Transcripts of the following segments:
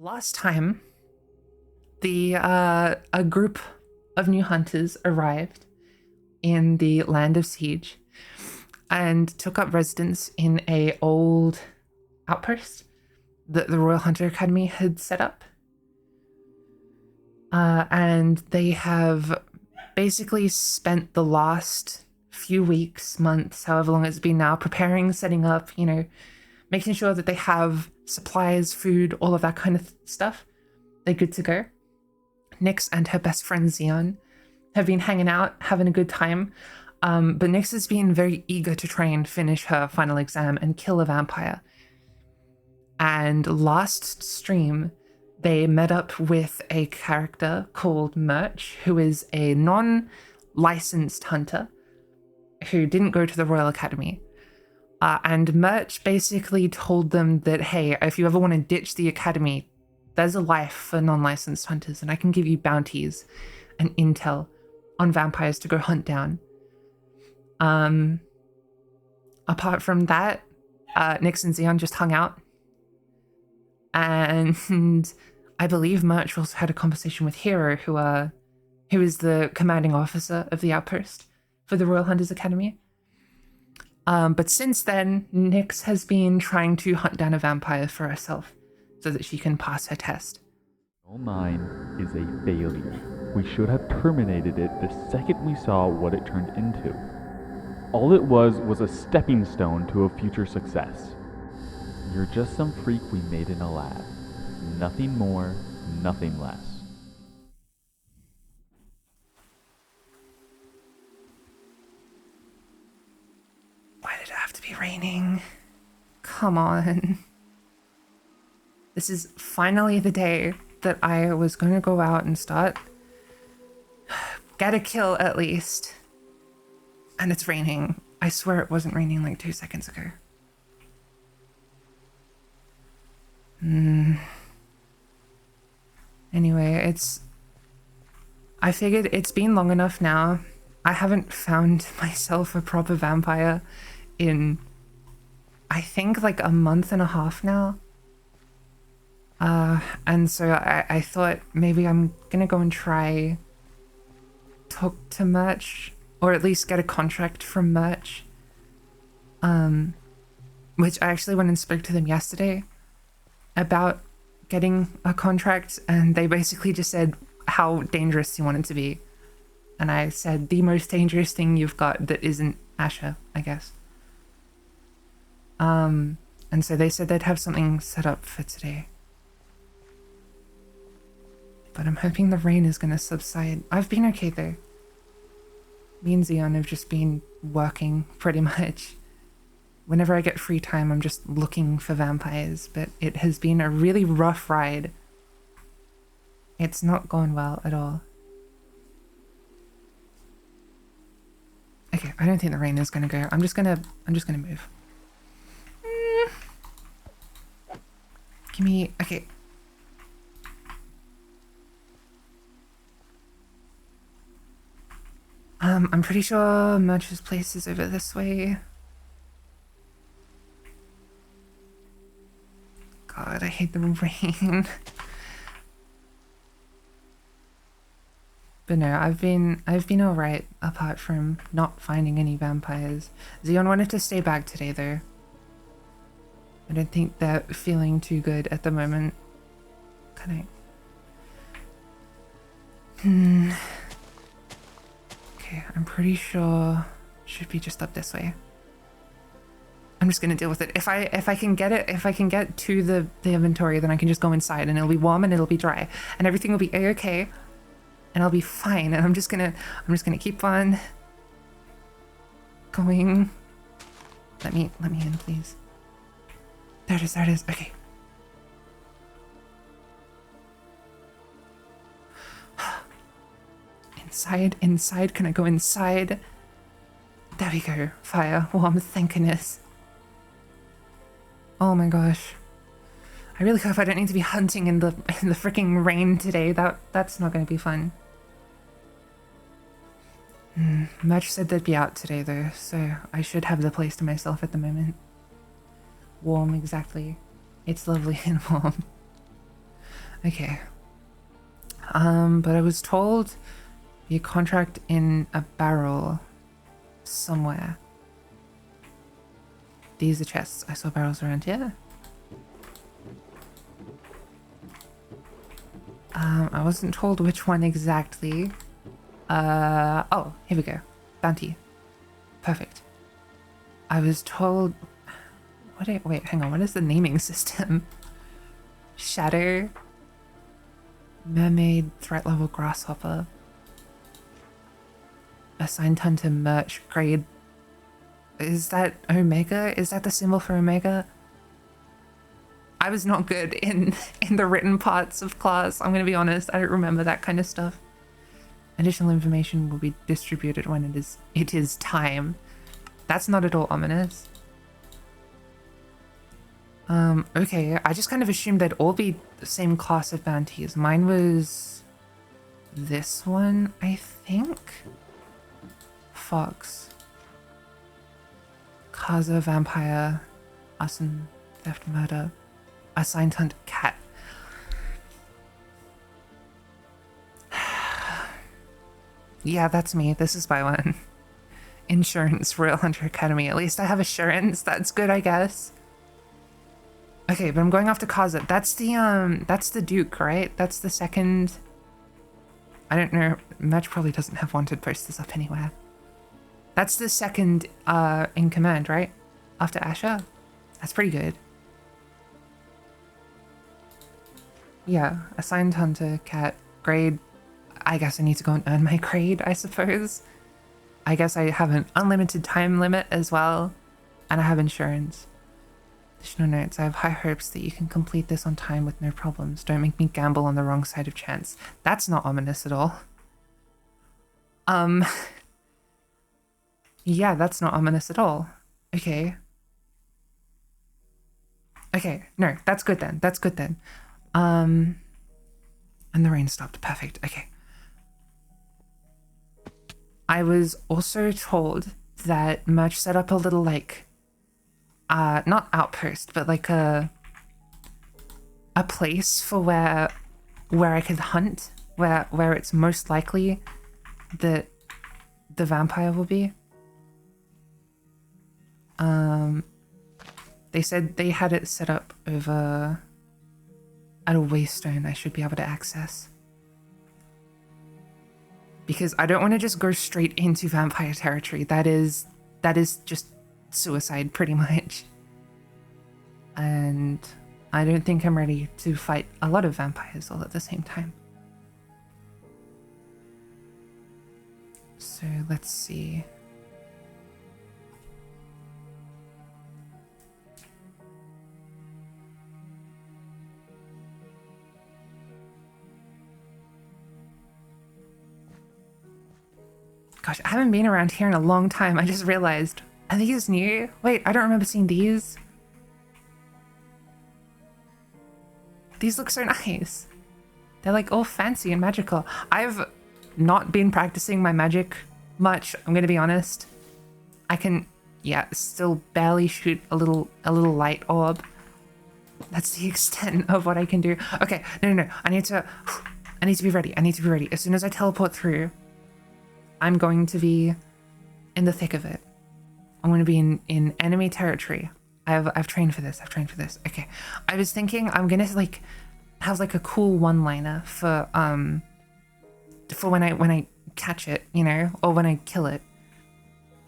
Last time, a group of new hunters arrived in the land of siege and took up residence in a old outpost that the Royal Hunter Academy had set up. And they have basically spent the last few weeks, months, however long it's been now, preparing, setting up, making sure that they have supplies, food, all of that kind of stuff. They're good to go. Nyx and her best friend Xeon have been hanging out, having a good time. But Nyx has been very eager to try and finish her final exam and kill a vampire. And last stream, they met up with a character called Murch, who is a non-licensed hunter who didn't go to the Royal Academy. And Murch basically told them that, hey, if you ever want to ditch the academy, there's a life for non-licensed hunters, and I can give you bounties and intel on vampires to go hunt down. Apart from that, Nyx and Xeon just hung out. And I believe Murch also had a conversation with Hero, who is the commanding officer of the outpost for the Royal Hunters Academy. But since then, Nyx has been trying to hunt down a vampire for herself so that she can pass her test. 9 is a failure. We should have terminated it the second we saw what it turned into. All it was a stepping stone to a future success. You're just some freak we made in a lab. Nothing more, nothing less. Why did it have to be raining? Come on. This is finally the day that I was going to go out and start. Get a kill at least. And it's raining. I swear it wasn't raining like 2 seconds ago. Anyway, I figured it's been long enough now. I haven't found myself a proper vampire in, I think, like a month and a half now. And so I thought maybe I'm gonna go and try talk to Murch, or at least get a contract from Murch. Which I actually went and spoke to them yesterday about getting a contract, and they basically just said how dangerous you want it to be. And I said, the most dangerous thing you've got that isn't Asher, I guess. And so they said they'd have something set up for today. But I'm hoping the rain is going to subside. I've been okay though. Me and Xeon have just been working pretty much. Whenever I get free time, I'm just looking for vampires, but it has been a really rough ride. It's not gone well at all. Okay, I don't think the rain is gonna go. I'm just gonna move. Give me, okay. I'm pretty sure Murch's place is over this way. God, I hate the rain. But no, I've been alright, apart from not finding any vampires. Xeon wanted to stay back today though. I don't think they're feeling too good at the moment. Can I? Okay, I'm pretty sure it should be just up this way. I'm just gonna deal with it. If I can get to the inventory, then I can just go inside and it'll be warm and it'll be dry and everything will be a-okay and I'll be fine. And I'm just gonna keep on going. Let me in, please. There it is. Okay. Inside. Can I go inside? There we go. Fire. Warm. Thank goodness. Oh my gosh. I really hope I don't need to be hunting in the freaking rain today. That's not going to be fun. Murch said they'd be out today though, so I should have the place to myself at the moment. Warm, exactly. It's lovely and warm. Okay. But I was told your contract in a barrel somewhere. These are chests. I saw barrels around here. I wasn't told which one exactly. Oh, here we go. Bounty. Perfect. I was told... Wait, hang on. What is the naming system? Shadow. Mermaid. Threat level grasshopper. Assigned ton to merch grade. Is that Omega? Is that the symbol for Omega? I was not good in the written parts of class. I'm gonna be honest. I don't remember that kind of stuff. Additional information will be distributed when it is time. That's not at all ominous. Okay. I just kind of assumed they'd all be the same class of bounties. Mine was this one, I think. Fox. Kaza, vampire. Arson, theft, murder. Assigned hunt, cat. Yeah, that's me. This is my one. Insurance, Royal Hunter Academy. At least I have assurance. That's good, I guess. Okay, but I'm going off to Kaza. That's the Duke, right? That's the second... I don't know. Match probably doesn't have wanted posters up anywhere. That's the second in command, right? After Asher? That's pretty good. Yeah, assigned hunter, cat, grade. I guess I need to go and earn my grade, I suppose. I guess I have an unlimited time limit as well. And I have insurance. Additional notes. I have high hopes that you can complete this on time with no problems. Don't make me gamble on the wrong side of chance. That's not ominous at all. Yeah, that's not ominous at all. Okay. Okay, no, that's good then. That's good then. And the rain stopped. Perfect. Okay. I was also told that Merch set up a little, like, not outpost, but like a place for where I could hunt, where it's most likely that the vampire will be. They said they had it set up over at a waystone I should be able to access. Because I don't want to just go straight into vampire territory. That is just suicide, pretty much. And I don't think I'm ready to fight a lot of vampires all at the same time. So let's see. Gosh, I haven't been around here in a long time. I just realized. Are these new? Wait, I don't remember seeing these. These look so nice. They're like all fancy and magical. I've not been practicing my magic much, I'm gonna be honest. I can, yeah, still barely shoot a little light orb. That's the extent of what I can do. Okay, no. I need to be ready. As soon as I teleport through, I'm going to be in the thick of it. I'm going to be in enemy territory. I've trained for this. Okay. I was thinking I'm going to like have like a cool one-liner for when I catch it, you know, or when I kill it.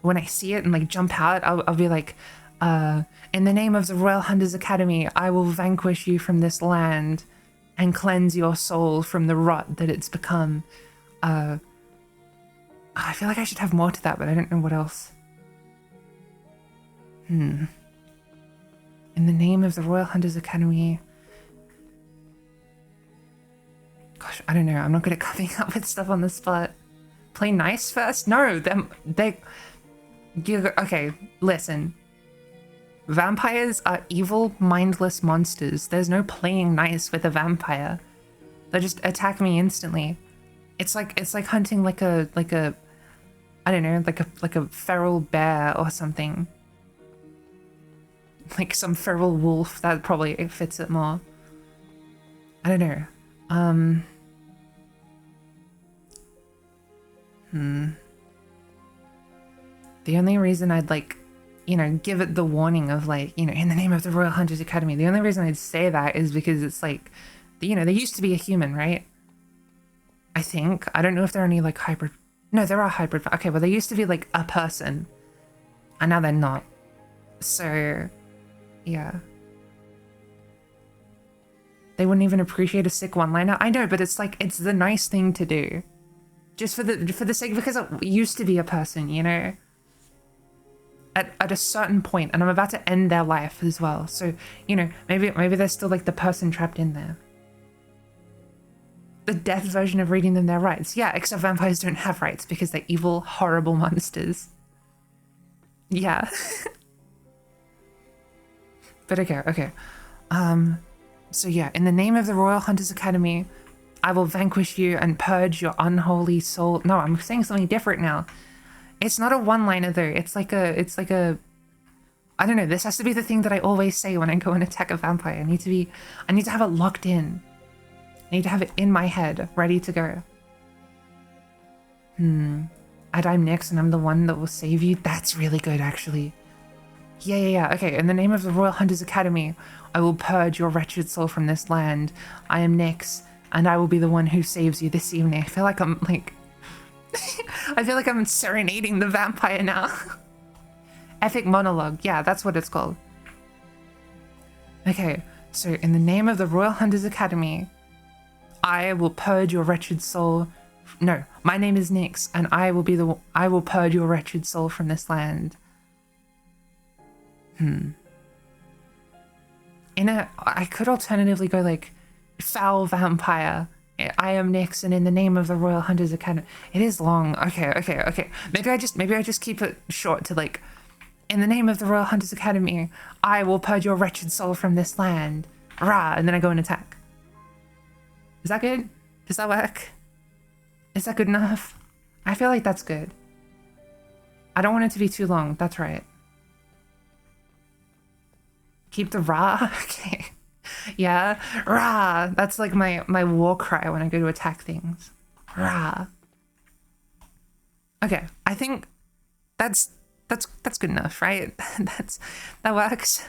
When I see it and like jump out, I'll be like, in the name of the Royal Hunters Academy, I will vanquish you from this land and cleanse your soul from the rot that it's become. I feel like I should have more to that, but I don't know what else. In the name of the Royal Hunters Academy. Gosh, I don't know. I'm not good at coming up with stuff on the spot. Play nice first? No, okay, listen. Vampires are evil, mindless monsters. There's no playing nice with a vampire. They just attack me instantly. It's like hunting like a I don't know, like a feral bear or something. Like some feral wolf, that probably fits it more. I don't know. Um. The only reason I'd like, you know, give it the warning of like, you know, in the name of the Royal Hunters Academy, the only reason I'd say that is because it's like, you know, they used to be a human, right? I think. I don't know if there are any like hybrid. No, there are hybrid. Okay, well, they used to be like a person, and now they're not. So, yeah. They wouldn't even appreciate a sick one-liner. I know, but it's like, it's the nice thing to do. Just for the sake, because it used to be a person, you know? At a certain point, and I'm about to end their life as well. So, you know, maybe there's still like the person trapped in there. The death version of reading them their rights. Yeah, except vampires don't have rights because they're evil, horrible monsters. Yeah. But okay. So yeah, in the name of the Royal Hunters Academy, I will vanquish you and purge your unholy soul. No, I'm saying something different now. It's not a one-liner though. It's like a, I don't know. This has to be the thing that I always say when I go and attack a vampire. I need to have it locked in. I need to have it in my head, ready to go. And I'm Nyx and I'm the one that will save you. That's really good, actually. Yeah. Okay, in the name of the Royal Hunters Academy, I will purge your wretched soul from this land. I am Nyx, and I will be the one who saves you this evening. I feel like I'm like... I feel like I'm serenading the vampire now. Epic monologue. Yeah, that's what it's called. Okay, so in the name of the Royal Hunters Academy, I will purge your wretched soul. No, my name is Nyx, and I will purge your wretched soul from this land. I could alternatively go like foul vampire. I am Nyx, and in the name of the Royal Hunters Academy. It is long. Okay. Maybe I just keep it short to like, in the name of the Royal Hunters Academy, I will purge your wretched soul from this land. Rah, and then I go and attack. Is that good? Does that work? Is that good enough? I feel like that's good. I don't want it to be too long. That's right. Keep the rah. Okay. Yeah. Rah. That's like my war cry when I go to attack things. Rah. Okay. I think that's good enough, right? That works.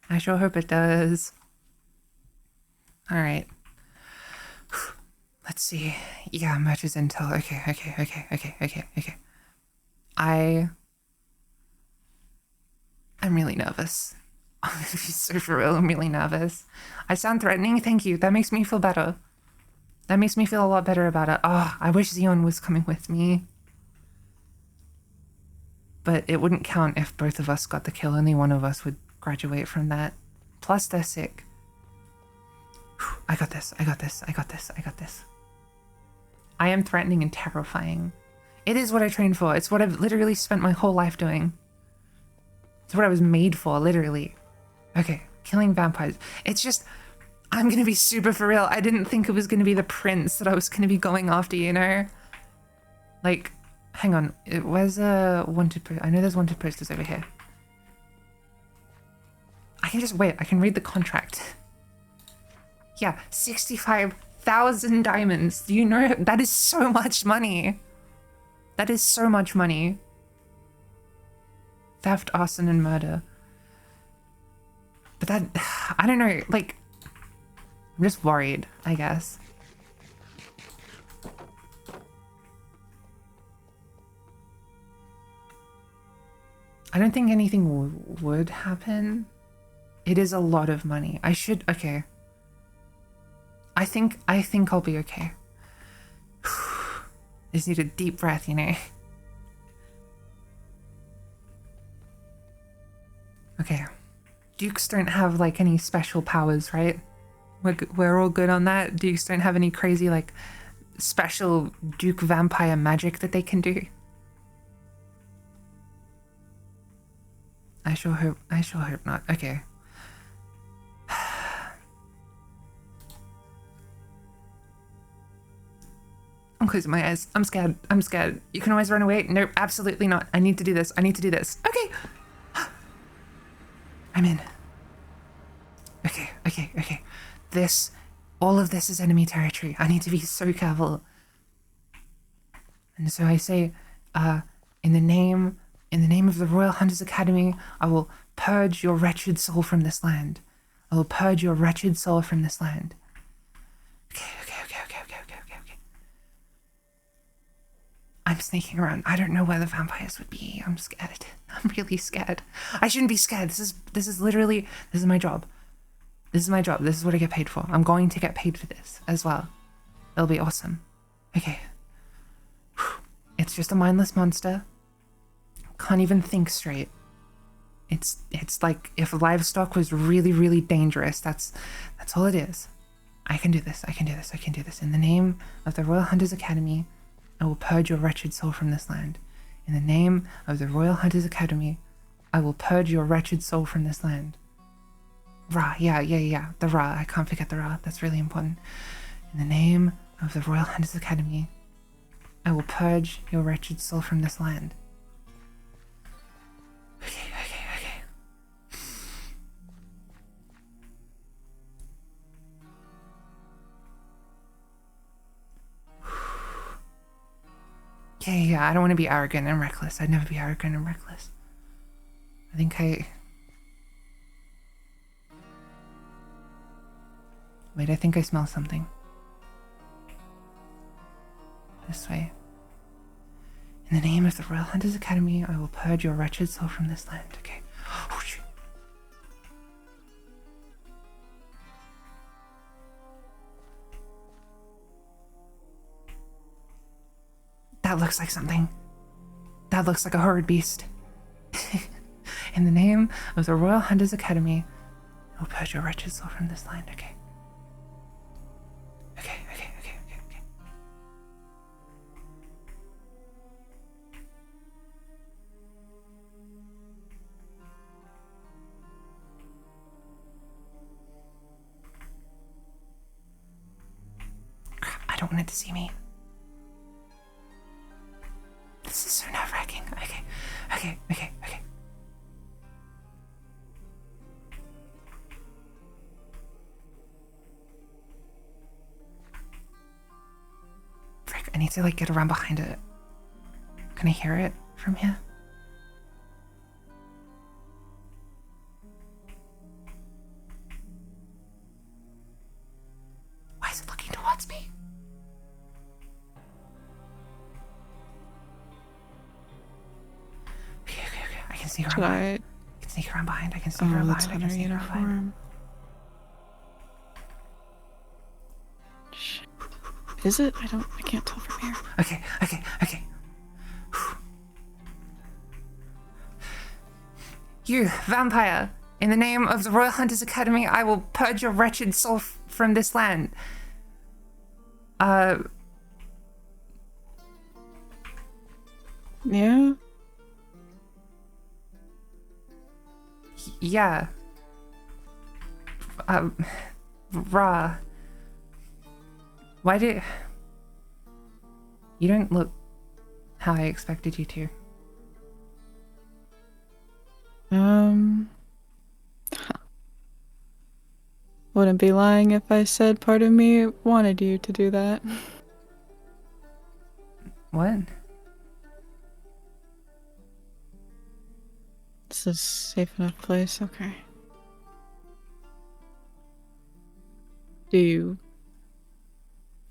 I sure hope it does. All right. Let's see. Yeah, merges intel. Okay. I'm really nervous. I'm gonna be so for real. I'm really nervous. I sound threatening. Thank you. That makes me feel better. That makes me feel a lot better about it. Oh, I wish Xeon was coming with me. But it wouldn't count if both of us got the kill. Only one of us would graduate from that. Plus, they're sick. I got this. I am threatening and terrifying. It is what I trained for. It's what I've literally spent my whole life doing. It's what I was made for, literally. Okay, killing vampires. It's just, I'm gonna be super for real. I didn't think it was gonna be the prince that I was gonna be going after, you know? Like, hang on. Where's a wanted poster? I know there's wanted posters over here. I can just wait. I can read the contract. Yeah, 65,000 diamonds. Do you know? That is so much money. That is so much money. Theft, arson, and murder. But that, I don't know, like, I'm just worried, I guess. I don't think anything would happen. It is a lot of money. Okay. I think I'll be okay. Just need a deep breath, you know? Okay. Dukes don't have, like, any special powers, right? We're all good on that. Dukes don't have any crazy, like, special Duke vampire magic that they can do. I sure hope not. Okay. I'm closing my eyes. I'm scared. You can always run away. Nope, absolutely not. I need to do this. Okay. I'm in. Okay. This All of this is enemy territory. I need to be so careful. And so I say, in the name of the Royal Hunters Academy, I will purge your wretched soul from this land. I will purge your wretched soul from this land. Okay. I'm sneaking around. I don't know where the vampires would be. I'm scared. I'm really scared. I shouldn't be scared. This is literally, this is my job. This is my job. This is what I get paid for. I'm going to get paid for this as well. It'll be awesome. Okay. It's just a mindless monster. Can't even think straight. It's like if livestock was really, really dangerous. That's all it is. I can do this. In the name of the Royal Hunters Academy, I will purge your wretched soul from this land. In the name of the Royal Hunters Academy, I will purge your wretched soul from this land. Ra, yeah. The Ra. I can't forget the Ra. That's really important. In the name of the Royal Hunters Academy, I will purge your wretched soul from this land. Okay. Yeah, I don't want to be arrogant and reckless. I'd never be arrogant and reckless. I think I smell something. This way. In the name of the Royal Hunters Academy, I will purge your wretched soul from this land. Okay. Oh, shoot. That looks like something. That looks like a horrid beast. In the name of the Royal Hunters Academy, I will purge your wretched soul from this land. Okay. Crap, I don't want it to see me. This is so nerve-wracking. Okay. Frick, I need to get around behind it. Can I hear it from here? Why is it looking towards me? Okay. I can sneak around behind. I can sneak around behind. I can sneak around behind. Is it? I can't tell from here. Okay. You, vampire, in the name of the Royal Hunters Academy, I will purge your wretched soul from this land. Yeah? Yeah. Ra. Why did... You don't look how I expected you to. Wouldn't be lying if I said part of me wanted you to do that. What? This is a safe enough place, okay.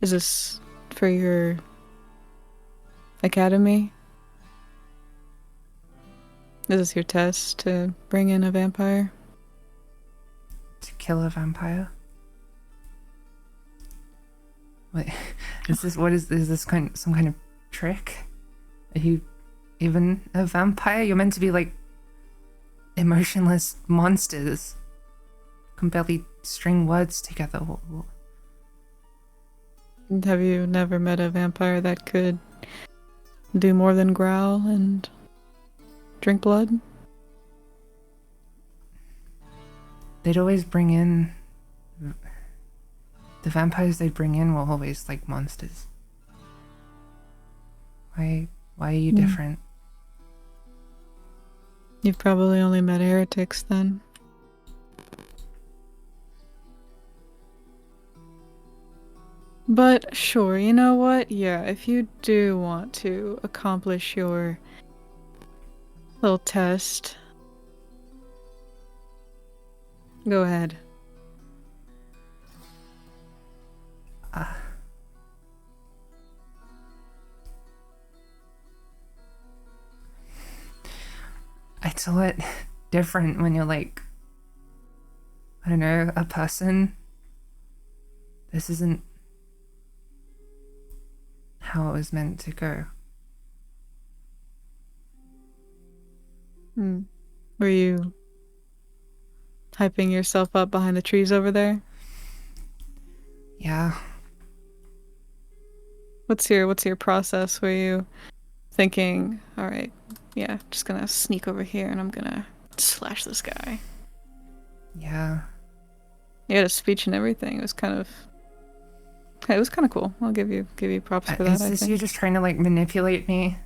Is this for your academy? Is this your test to bring in a vampire? To kill a vampire? Wait, is this some kind of trick? Are you even a vampire? You're meant to be emotionless monsters. Can barely string words together. Have you never met a vampire that could do more than growl and drink blood? They'd always bring in... The vampires they bring in were always monsters. Why are you different? You've probably only met heretics then. But sure, you know what? Yeah, if you do want to accomplish your little test, go ahead. Uh, it's a lot different when you're like, I don't know, a person. This isn't how it was meant to go. Hmm. Were you hyping yourself up behind the trees over there? Yeah, What's your process? Were you thinking, all right, yeah, just gonna sneak over here and I'm gonna slash this guy? yeah. You had a speech and everything. It was kind of cool. I'll give you props for that, Is I this you think. just trying to like manipulate me?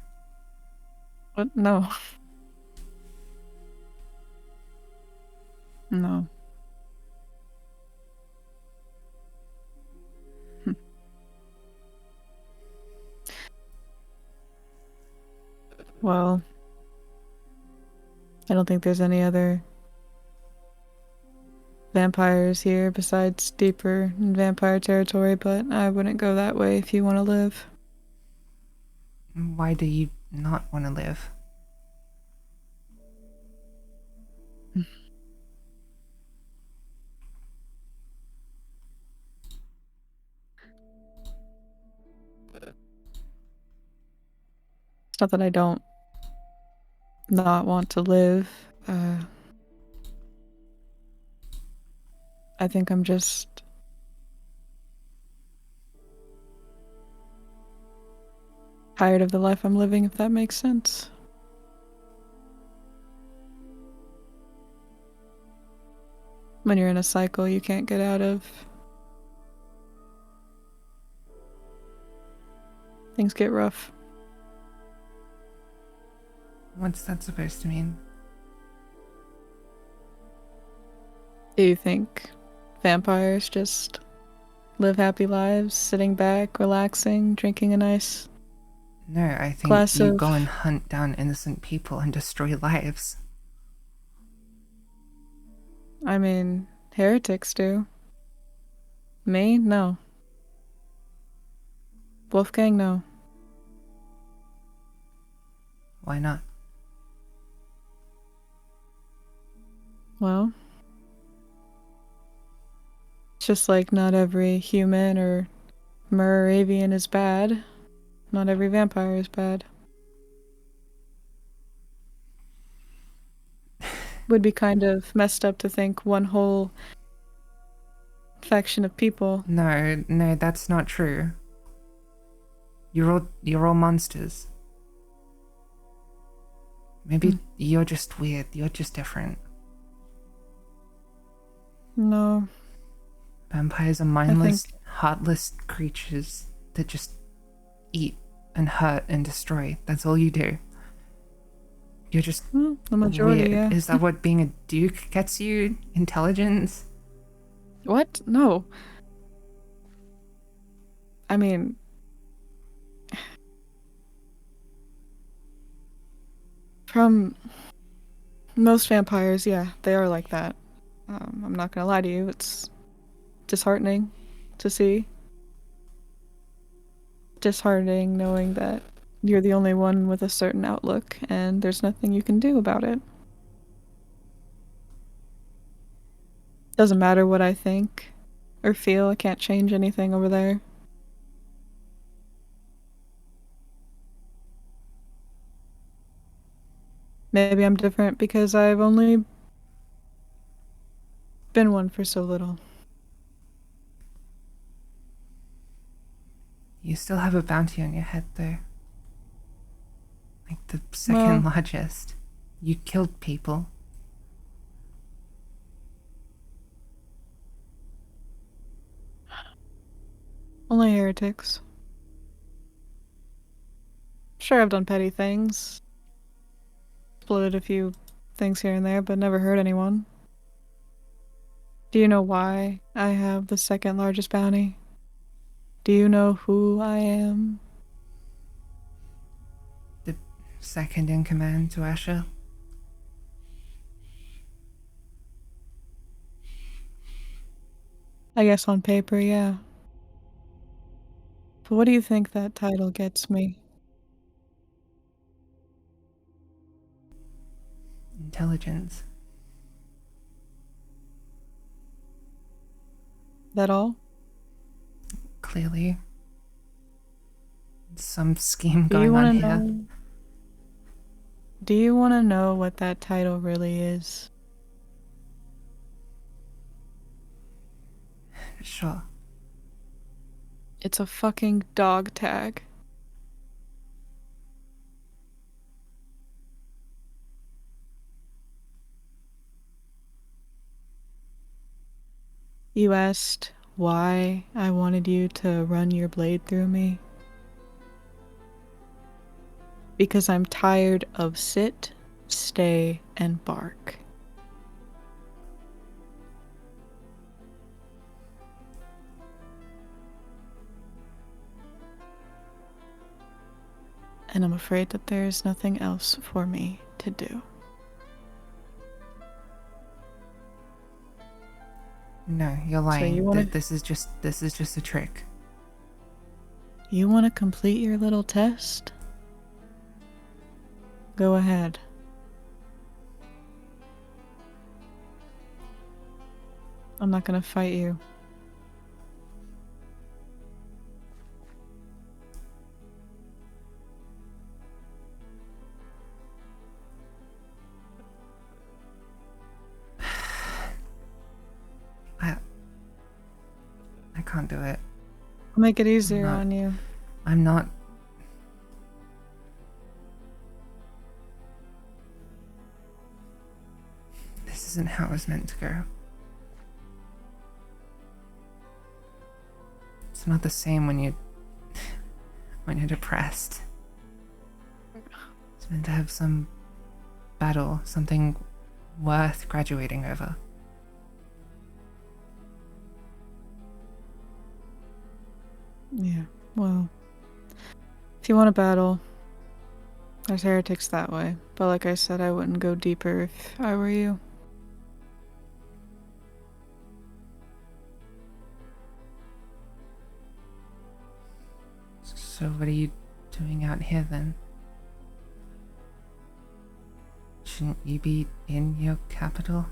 What? No. No. Hm. Well, I don't think there's any other vampires here besides deeper in vampire territory, but I wouldn't go that way if you want to live. Why do you not want to live? It's not that I don't not want to live. I think I'm just tired of the life I'm living, if that makes sense. When you're in a cycle you can't get out of, things get rough. What's that supposed to mean? Do you think vampires just live happy lives, sitting back, relaxing, drinking a nice No, I think glass you go of... and hunt down innocent people and destroy lives. I mean, heretics do. Me? No. Wolfgang? No. Why not? Well, it's just like not every human or Moravian is bad. Not every vampire is bad. Would be kind of messed up to think one whole faction of people. No, no, that's not true. You're all monsters. Maybe you're just weird. You're just different. No, Vampires are I mindless, think heartless creatures that just eat and hurt and destroy. That's all you do. You're just the majority, weird. yeah. Is that what being a duke gets you? Intelligence? What? No. I mean, from most vampires, yeah, they are like that. I'm not gonna lie to you, it's disheartening to see. Disheartening knowing that you're the only one with a certain outlook and there's nothing you can do about it. Doesn't matter what I think or feel, I can't change anything over there. Maybe I'm different because I've only been one for so little. You still have a bounty on your head, though. Like the second Well, largest. You killed people. only heretics. Sure, I've done petty things. Exploded a few things here and there, but never hurt anyone. Do you know why I have the second largest bounty? Do you know who I am? The second in command to Asher. I guess on paper, yeah. But what do you think that title gets me? Intelligence. That all? Clearly. Some scheme Do you going on want to here. know? Do you want to know what that title really is? Sure. It's a fucking dog tag. You asked why I wanted you to run your blade through me. Because I'm tired of sit, stay, and bark. And I'm afraid that there's nothing else for me to do. No, you're So lying. you wanna This is just a trick. you wanna complete your little test? Go ahead. I'm not gonna fight you. I can't do it. I'll make it easier not- on you. I'm not. This isn't how it was meant to go. It's not the same when you're depressed. It's meant to have some battle, something worth graduating over. Yeah, well, if you want to battle, there's heretics that way. But like I said, I wouldn't go deeper if I were you. So what are you doing out here then? Shouldn't you be in your capital?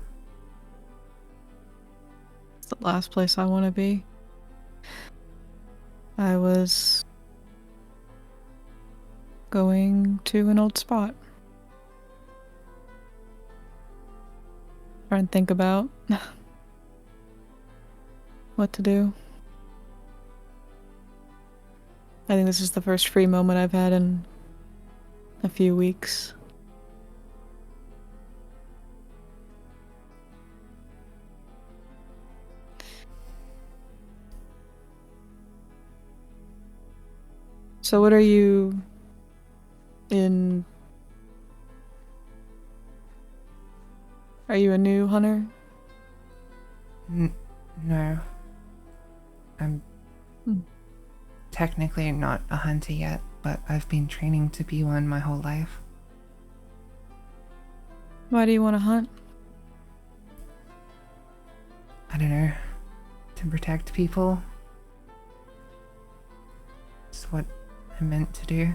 It's the last place I want to be. I was going to an old spot. Try and think about what to do. I think this is the first free moment I've had in a few weeks. So what are you in? Are you a new hunter? No. I'm Hmm. technically not a hunter yet, but I've been training to be one my whole life. Why do you want to hunt? I don't know. To protect people. It's what I'm meant to do.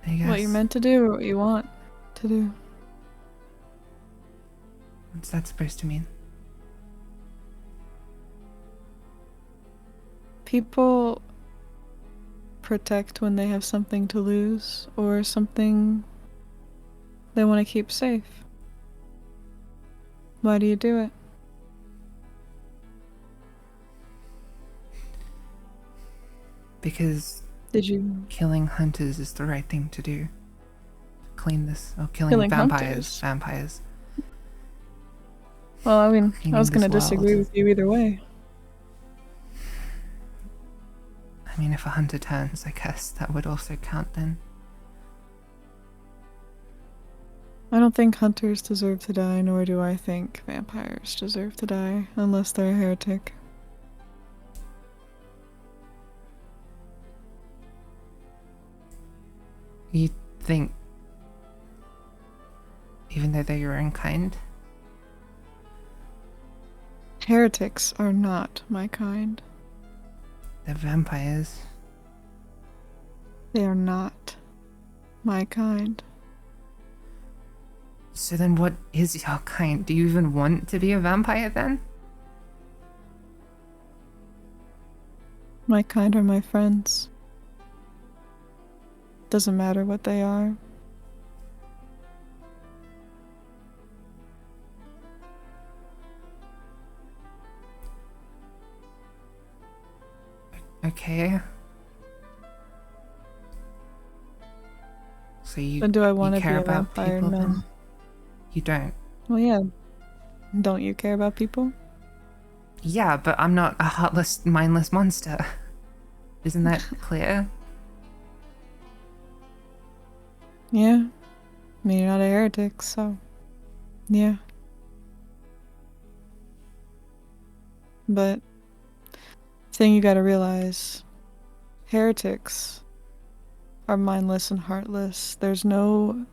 I guess. What you're meant to do or what you want to do? What's that supposed to mean? People protect when they have something to lose or something they want to keep safe. Why do you do it? Because Did you killing hunters is the right thing to do. Clean this. Oh, killing Killing vampires. hunters? Vampires. Well, I mean, I Cleaning was gonna this disagree world. with you either way. I mean, if a hunter turns, I guess that would also count then. I don't think hunters deserve to die, nor do I think vampires deserve to die, unless they're a heretic. You think, even though they're your own kind? Heretics are not my kind. They're vampires. They are not my kind. So then what is your kind? Do you even want to be a vampire then? My kind are my friends. Doesn't matter what they are. Okay. So But do I want you to be care a about vampire? people No. then? You don't. Well, yeah. Don't you care about people? Yeah, but I'm not a heartless, mindless monster. Isn't that clear? Yeah. I mean, you're not a heretic, so. Yeah. But, thing you gotta realize, heretics are mindless and heartless. There's no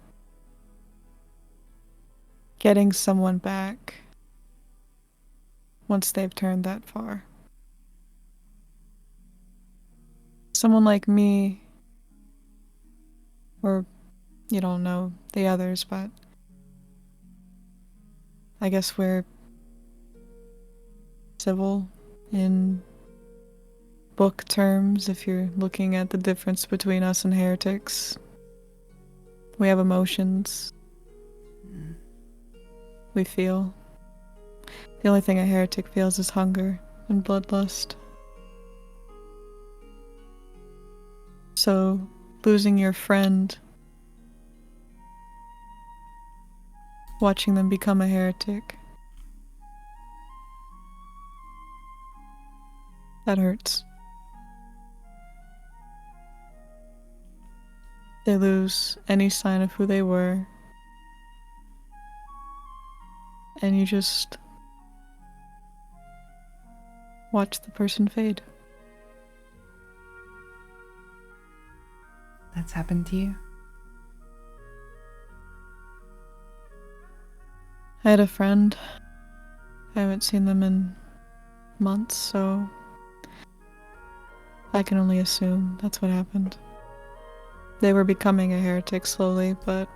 getting someone back once they've turned that far. Someone like me, or you don't know the others, but I guess we're civil in book terms if you're looking at the difference between us and heretics. We have emotions. We feel. The only thing a heretic feels is hunger and bloodlust. So, losing your friend, watching them become a heretic, that hurts. They lose any sign of who they were, and you just watch the person fade. That's happened to you? I had a friend. I haven't seen them in months, so I can only assume that's what happened. They were becoming a heretic slowly, but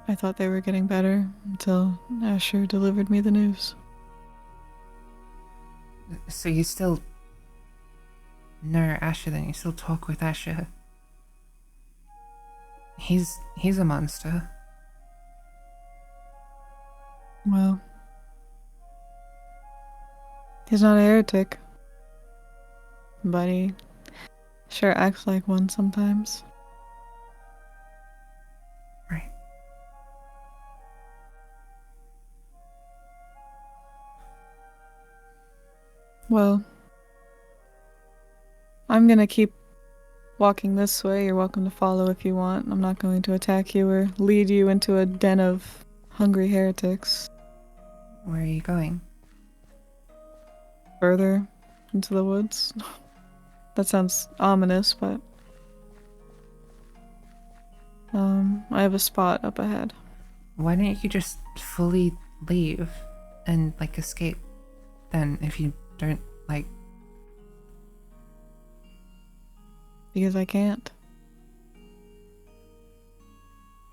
I thought they were getting better until Asher delivered me the news. So you still know Asher then? You still talk with Asher? He's a monster. Well, he's not a heretic, but he sure acts like one sometimes. Right. Well, I'm gonna keep walking this way. You're welcome to follow if you want. I'm not going to attack you or lead you into a den of hungry heretics. Where are you going? Further into the woods. That sounds ominous, but I have a spot up ahead. Why don't you just fully leave and, like, escape then if you don't, like... Because I can't.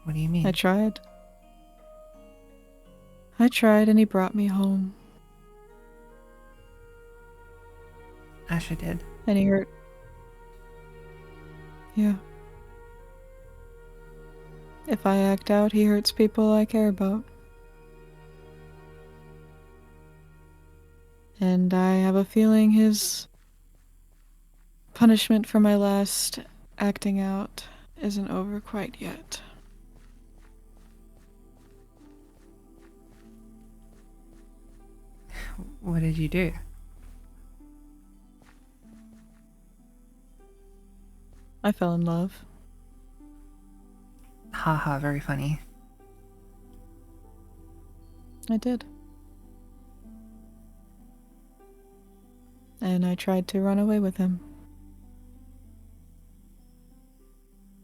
What do you mean? I tried. I tried and he brought me home. Asher did. And he hurt. Yeah. If I act out, he hurts people I care about. And I have a feeling his punishment for my last acting out isn't over quite yet. What did you do? I fell in love. Haha, very funny. I did. And I tried to run away with him.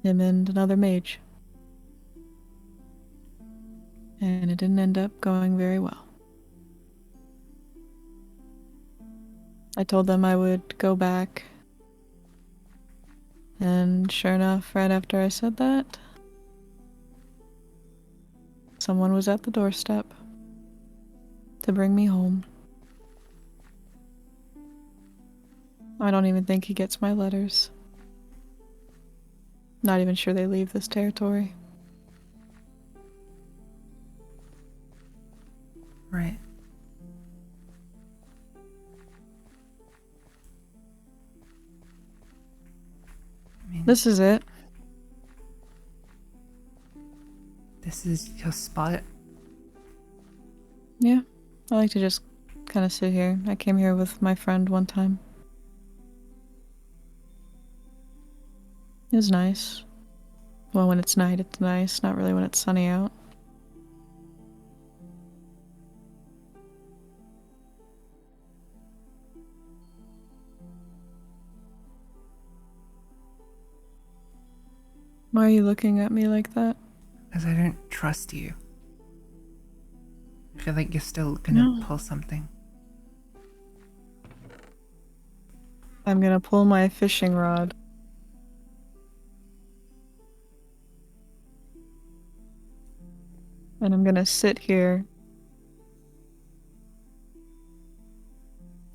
him and another mage. And it didn't end up going very well. I told them I would go back. And sure enough, right after I said that, someone was at the doorstep to bring me home. I don't even think he gets my letters. Not even sure they leave this territory. Right. I mean, This is it. this is your spot. Yeah, I like to just kind of sit here. I came here with my friend one time. It was nice. Well, when it's night, it's nice. Not really when it's sunny out. Why are you looking at me like that? Because I don't trust you. I feel like you're still gonna No. pull something. I'm gonna pull my fishing rod. And I'm gonna sit here.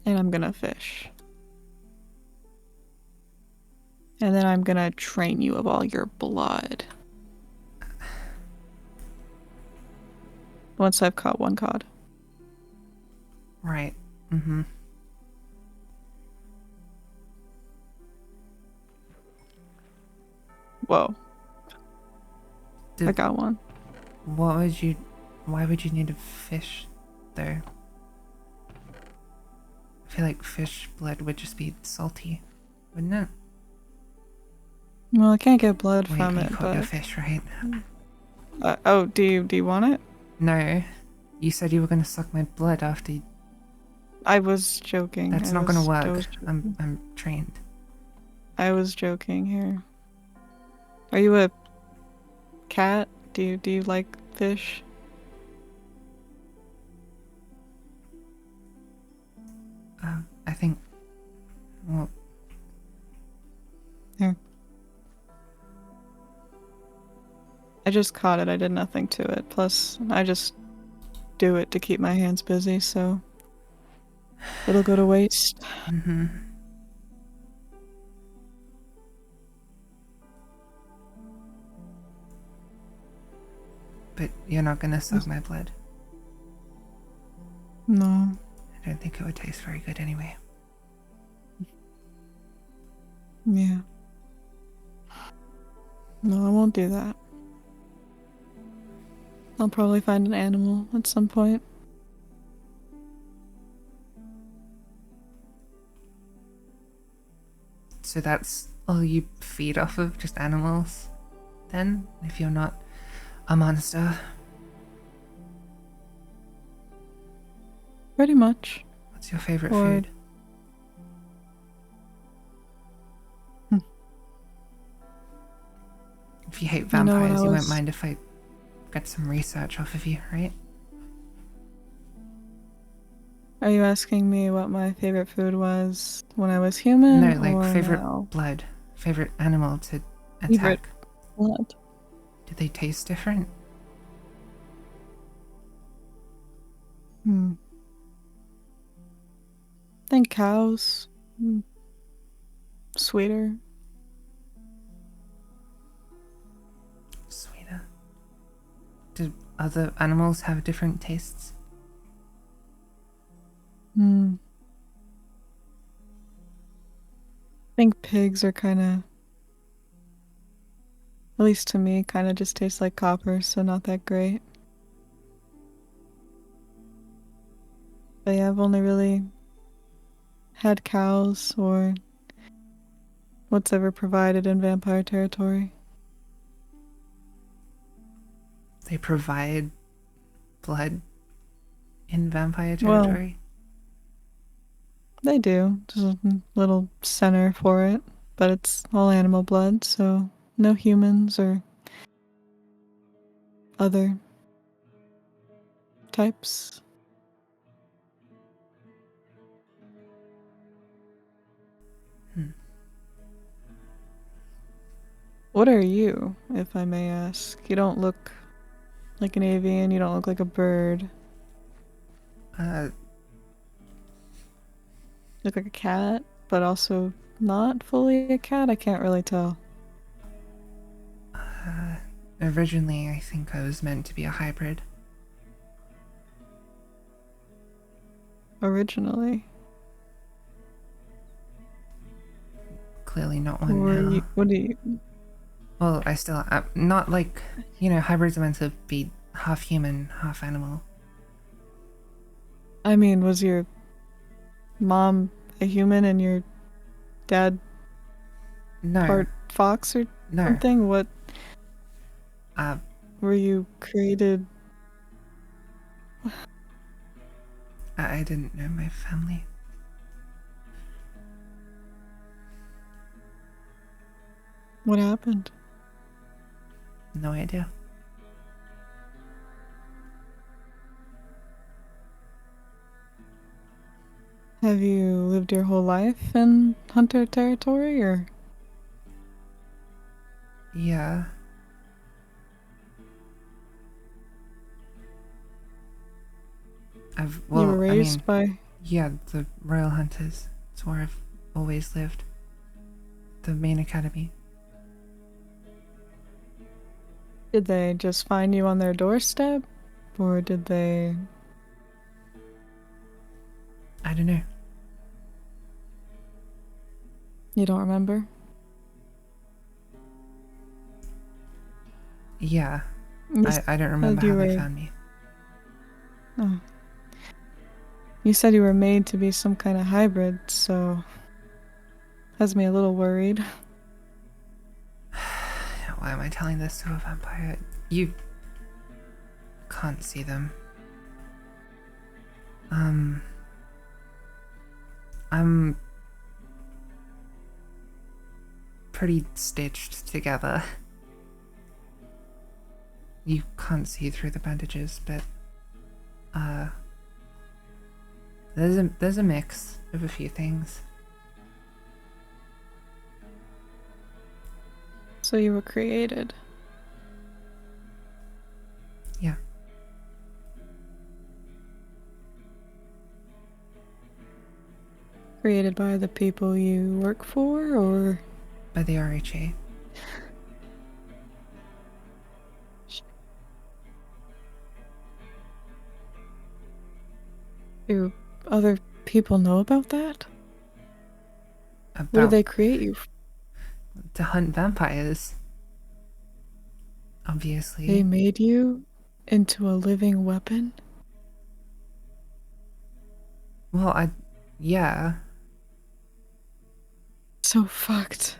And I'm gonna fish. And then I'm gonna drain you of all your blood. Once I've caught one cod. Right. Mm-hmm. Whoa. Did- I got one. Why would you need a fish, though? I feel like fish blood would just be salty, wouldn't it? Well, I can't get blood Wait, from you it, caught your but... fish, right? oh, do you want it? No. You said you were gonna suck my blood after you... I was joking. That's I not gonna was- I work. was joking. I'm trained. I was joking here. Are you a cat? Do you like fish? I think... Well, Here. I just caught it. I did nothing to it. Plus, I just do it to keep my hands busy, so it'll go to waste. mm-hmm. But you're not gonna suck my blood. No. I don't think it would taste very good anyway. Yeah. No, I won't do that. I'll probably find an animal at some point. So that's all you feed off of? Just animals? Then? If you're not a monster? Pretty much. What's your favorite Or- food? Hmm. If you hate You know, when vampires, I you won't was- mind if I get some research off of you, right? Are you asking me what my favorite food was when I was human? No, like or favorite now? blood. Favorite animal to Favorite attack. blood. Do they taste different? Hmm. I think cows. Sweeter. Sweeter. Do other animals have different tastes? Hmm. I think pigs are kind of, at least to me, kind of just taste like copper, so not that great. But yeah, I've only really had cows or what's ever provided in vampire territory. They provide blood in vampire Well- territory? They do. There's a little center for it, but it's all animal blood, so No humans or other types? Hmm. What are you, if I may ask? You don't look like an avian, you don't look like a bird. You Uh, look like a cat, but also not fully a cat. I can't really tell. Originally, I think I was meant to be a hybrid. Originally. Clearly not one Or now. what do you Well, I still, not like, hybrids are meant to be half human, half animal. I mean, was your mom a human and your dad No, part fox or no. something? What Uh, were you created? I didn't know my family. What happened? No idea. Have you lived your whole life in hunter territory, or Yeah. you were I raised mean, by? yeah, the Royal Hunters. It's where I've always lived. The main academy. Did they just find you on their doorstep, or did they? I don't know. You don't remember? Yeah. You I don't remember said how you they were. found me. Oh, you said you were made to be some kind of hybrid, so has me a little worried. Why am I telling this to a vampire? You can't see them. I'm pretty stitched together. You can't see through the bandages, but there's a mix of a few things. So you were created. Yeah. Created by the people you work for, or By the RHA. do other people know about that? What did About they create you for? to hunt vampires. They Obviously. made you into a living weapon? Well, yeah. So fucked.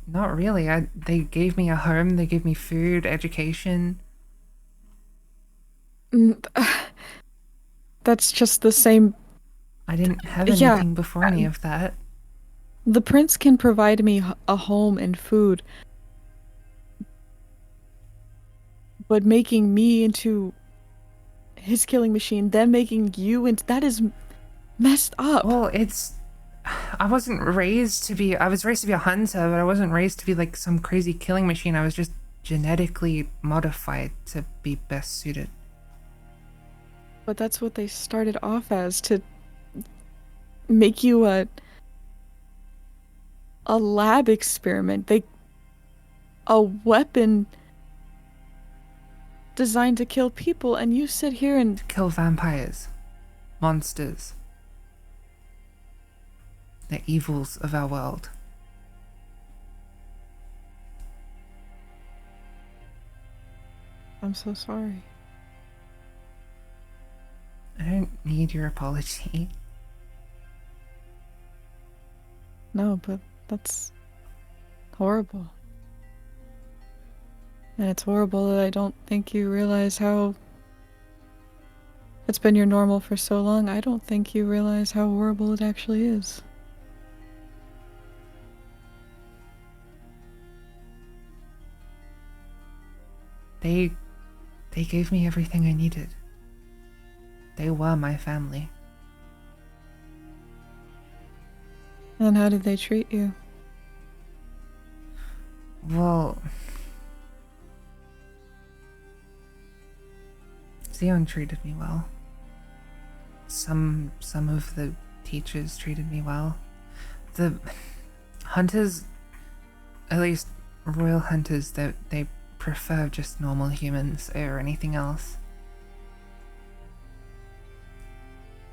Not really. They gave me a home, they gave me food, education. Mm, That's just the same. I didn't have Yeah, anything before any of that. the prince can provide me a home and food, but making me into his killing machine, then making you into that is messed up. Well, I wasn't raised to be. I was raised to be a hunter, but I wasn't raised to be like some crazy killing machine. I was just genetically modified to be best suited. But that's what they started off as, to make you a lab experiment. A weapon designed to kill people, and you sit here and To kill vampires, monsters, the evils of our world. I'm so sorry. I don't need your apology. No, but that's horrible. And it's horrible that I don't think you realize how it's been your normal for so long. I don't think you realize how horrible it actually is. They they gave me everything I needed. They were my family. And how did they treat you? Well, Zion treated me well. Some of the teachers treated me well. The hunters, at least royal hunters, they prefer just normal humans or anything else.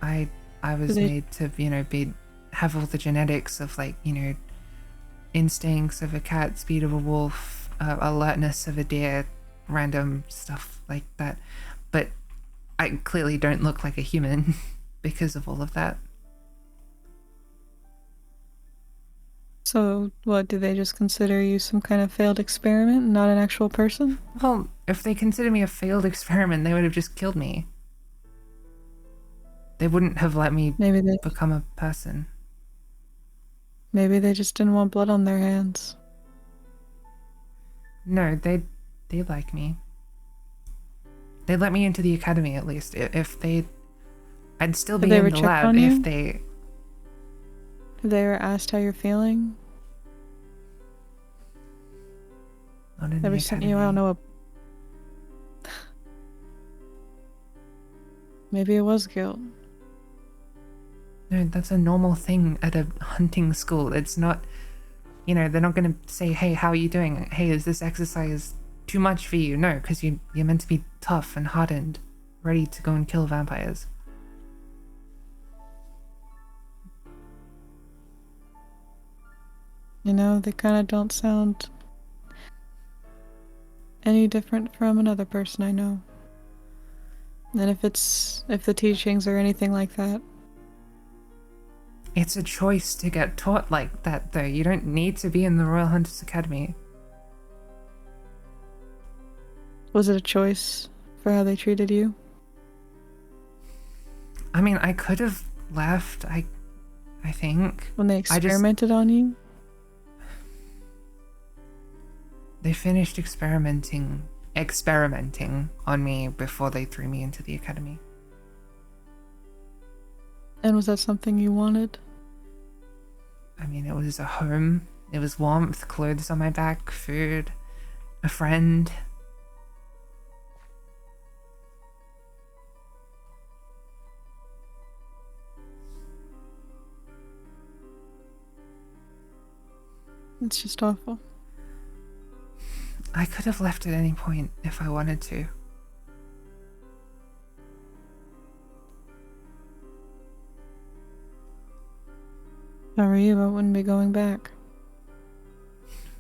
I was they- made to, have all the genetics of, like, instincts of a cat, speed of a wolf, alertness of a deer, random stuff like that. But I clearly don't look like a human because of all of that. So, what, do they just consider you some kind of failed experiment, not an actual person? Well, if they considered me a failed experiment, they would have just killed me. They wouldn't have let me Maybe they become a person. maybe they just didn't want blood on their hands. No, they like me. They let me into the academy at least. If they, I'd still Have be they in ever the checked lab on if you? they. Have they ever asked how you're feeling? Not in the Ever sent you, I academy. don't know, a... Maybe it was guilt. No, that's a normal thing at a hunting school. It's not, they're not going to say, hey, how are you doing? Hey, is this exercise too much for you? No, because you're meant to be tough and hardened, ready to go and kill vampires. You know, they kind of don't sound any different from another person I know. And if the teachings are anything like that, It's a choice to get taught like that, though. You don't need to be in the Royal Hunters Academy. was it a choice for how they treated you? I mean, I could have left, I think. When they I just- experimented on you? They finished experimenting on me before they threw me into the academy. And was that something you wanted? I mean, it was a home. It was warmth, clothes on my back, food, a friend. It's just awful. I could have left at any point if I wanted to. How are you? I wouldn't be going back.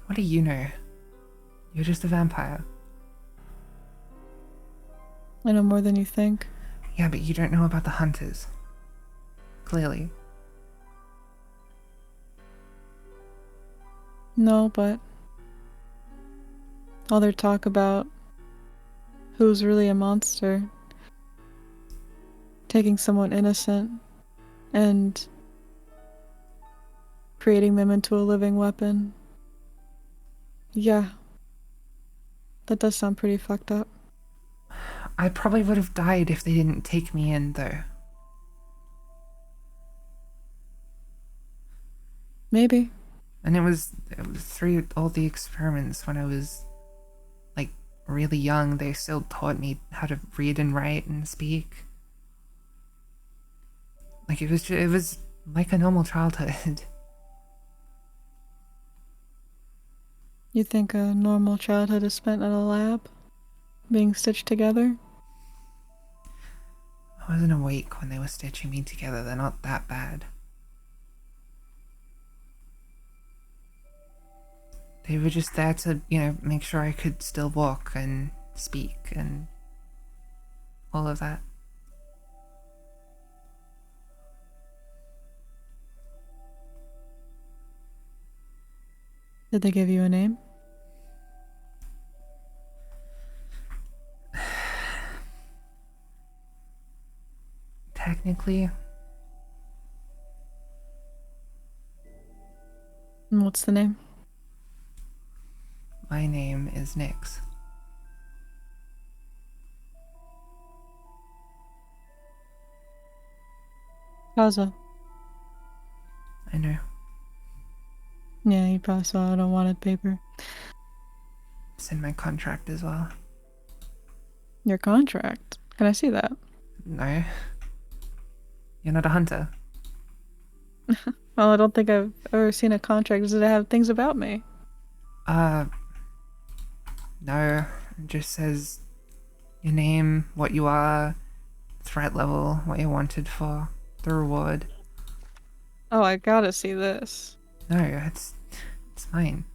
What do you know? You're just a vampire. I know more than you think. Yeah, but you don't know about the hunters. Clearly. No, but all their talk about who's really a monster, taking someone innocent and creating them into a living weapon. Yeah, that does sound pretty fucked up. I probably would have died if they didn't take me in, though. Maybe. And it was through all the experiments when I was, like, really young. They still taught me how to read and write and speak. Like, it was like a normal childhood. You think a normal childhood is spent in a lab, being stitched together? I wasn't awake when they were stitching me together. They're not that bad. They were just there to, make sure I could still walk and speak and all of that. Did they give you a name? Technically, And what's the name? my name is Nyx. Gaza. I know. Yeah, you probably saw it on wanted paper. It's in my contract as well. Your contract. Can I see that? No. You're not a hunter. Well, I don't think I've ever seen a contract. Does it have things about me? Uh, no. It just says your name, what you are, threat level, what you're wanted for, the reward. Oh, I gotta see this. No, it's fine.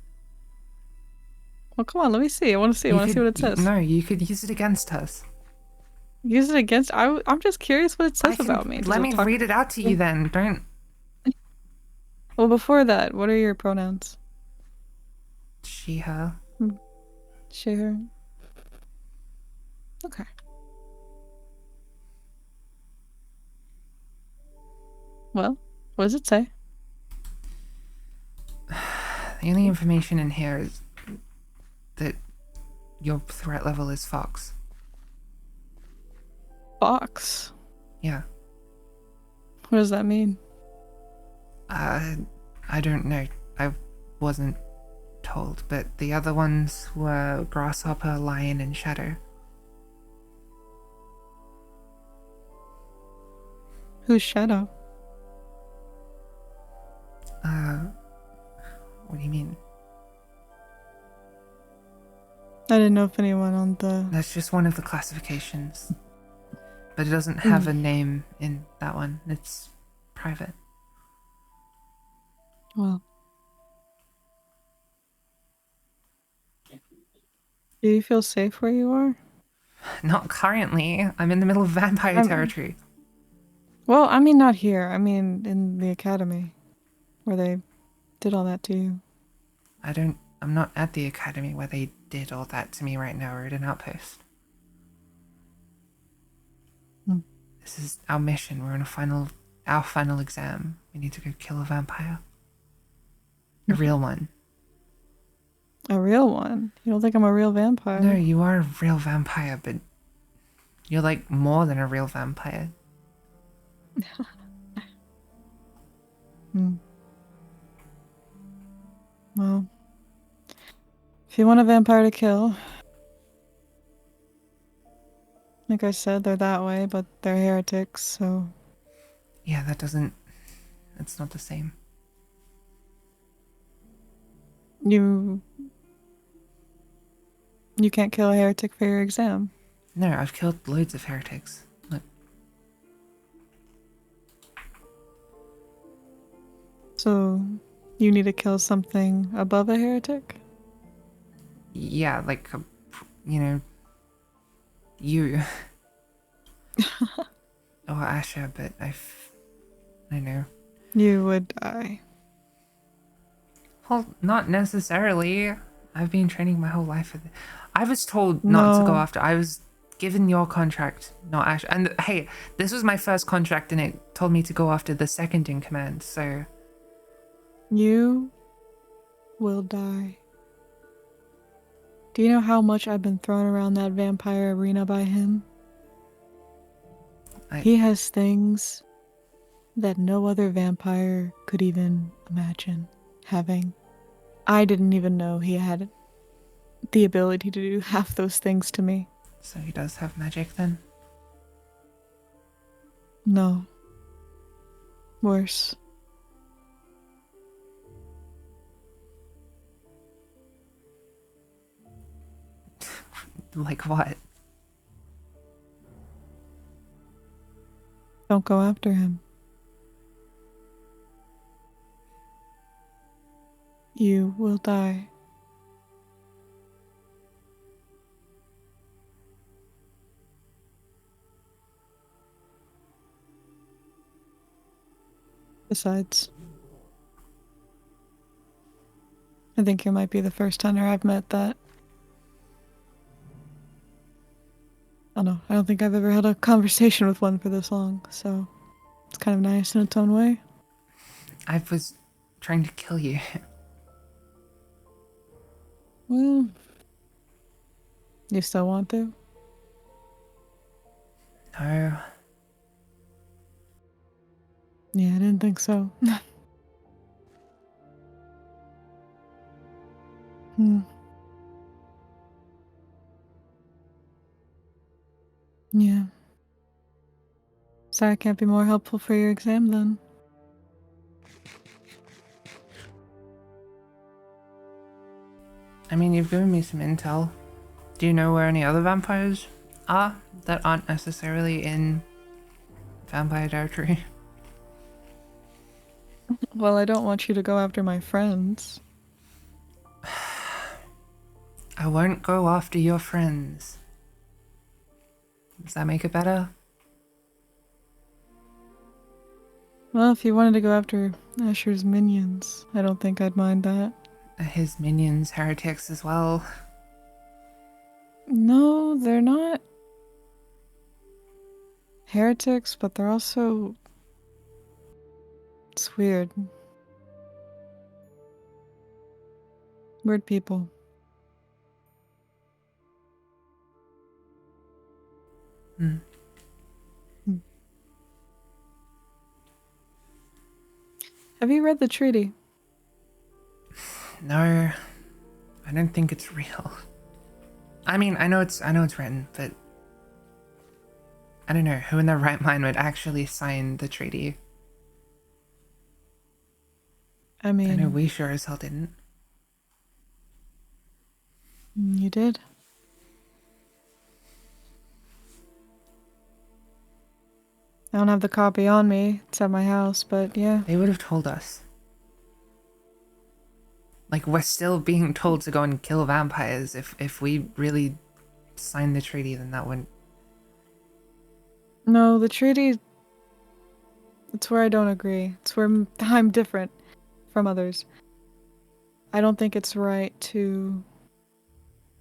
Well, come on, let me see. I want to see. I You want to see could what it says. no, you could use it against us. Use it against. I'm just curious what it I says can about me. Does let it me talk- read it out to you then. Don't. Well, before that, what are your pronouns? She, her. She, her. Okay. Well, what does it say? The only information in here is that your threat level is Fox. Fox. Yeah. What does that mean? I don't know. I wasn't told, but the other ones were Grasshopper, Lion, and Shadow. Who's Shadow? What do you mean? I didn't know if anyone on the. That's just one of the classifications. But it doesn't have a name in that one. It's private. Well. Do you feel safe where you are? Not currently. I'm in the middle of vampire territory. Well, I mean, not here. I mean, in the academy, where they did all that to you. I'm not at the academy where they did all that to me right now. We're at an outpost. This is our mission. We're in our final exam. We need to go kill a vampire. A real one. A real one? You don't think I'm a real vampire? No, you are a real vampire, but you're like more than a real vampire. Well, if you want a vampire to kill, like I said, they're that way, but they're heretics, so. Yeah, it's not the same. You can't kill a heretic for your exam. No, I've killed loads of heretics. Look. So, you need to kill something above a heretic? Yeah, like, you. Or Asher, but I know. You would die. Well, not necessarily. I've been training my whole life for this. I was told not to go after. I was given your contract, not Asher. And hey, this was my first contract, and it told me to go after the second in command. So You will die. Do you know how much I've been thrown around that vampire arena by him? He has things that no other vampire could even imagine having. I didn't even know he had the ability to do half those things to me. So he does have magic then? No. Worse. Like what? Don't go after him. You will die. Besides, I think you might be the first hunter I've met that. I don't know. I don't think I've ever had a conversation with one for this long, so it's kind of nice in its own way. I was trying to kill you. Well, you still want to? No. Yeah, I didn't think so. Hmm. Yeah. Sorry I can't be more helpful for your exam then. I mean, you've given me some intel. Do you know where any other vampires are that aren't necessarily in vampire territory? Well, I don't want you to go after my friends. I won't go after your friends. Does that make it better? Well, if you wanted to go after Asher's minions, I don't think I'd mind that. His minions, heretics as well. No, they're not heretics, but they're also... It's weird. Weird people. Hmm. Hmm. Have you read the treaty? No, I don't think it's real. I mean, I know it's written, but I don't know who in their right mind would actually sign the treaty. I I know mean, we sure as hell didn't. you did. I don't have the copy on me. It's at my house, but yeah. They would have told us. Like, we're still being told to go and kill vampires. If we really signed the treaty, then that wouldn't... No, the treaty... It's where I don't agree. It's where I'm different from others. I don't think it's right to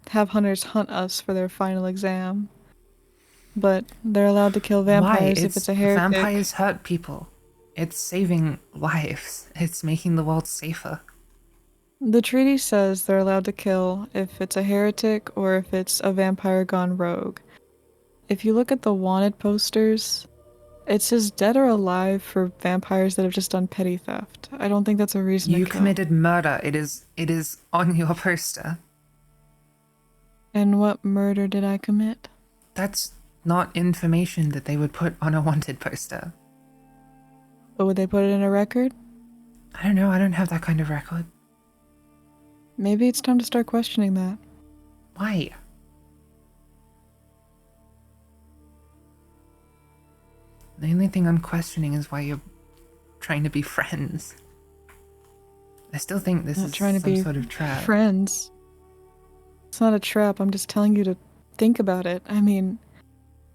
have hunters hunt us for their final exam. But they're allowed to kill Why? vampires if it's It's a heretic. vampires hurt people. It's saving lives. It's making the world safer. The treaty says they're allowed to kill if it's a heretic or if it's a vampire gone rogue. If you look at the wanted posters, it says dead or alive for vampires that have just done petty theft. I don't think that's a reason You to kill. committed murder. It is on your poster. And what murder did I commit? That's not information that they would put on a wanted poster. But would they put it in a record? I don't know. I don't have that kind of record. Maybe it's time to start questioning that. Why? The only thing I'm questioning is why you're trying to be friends. I still think this I'm is not trying to some be sort of trap. friends. It's not a trap. I'm just telling you to think about it. I mean,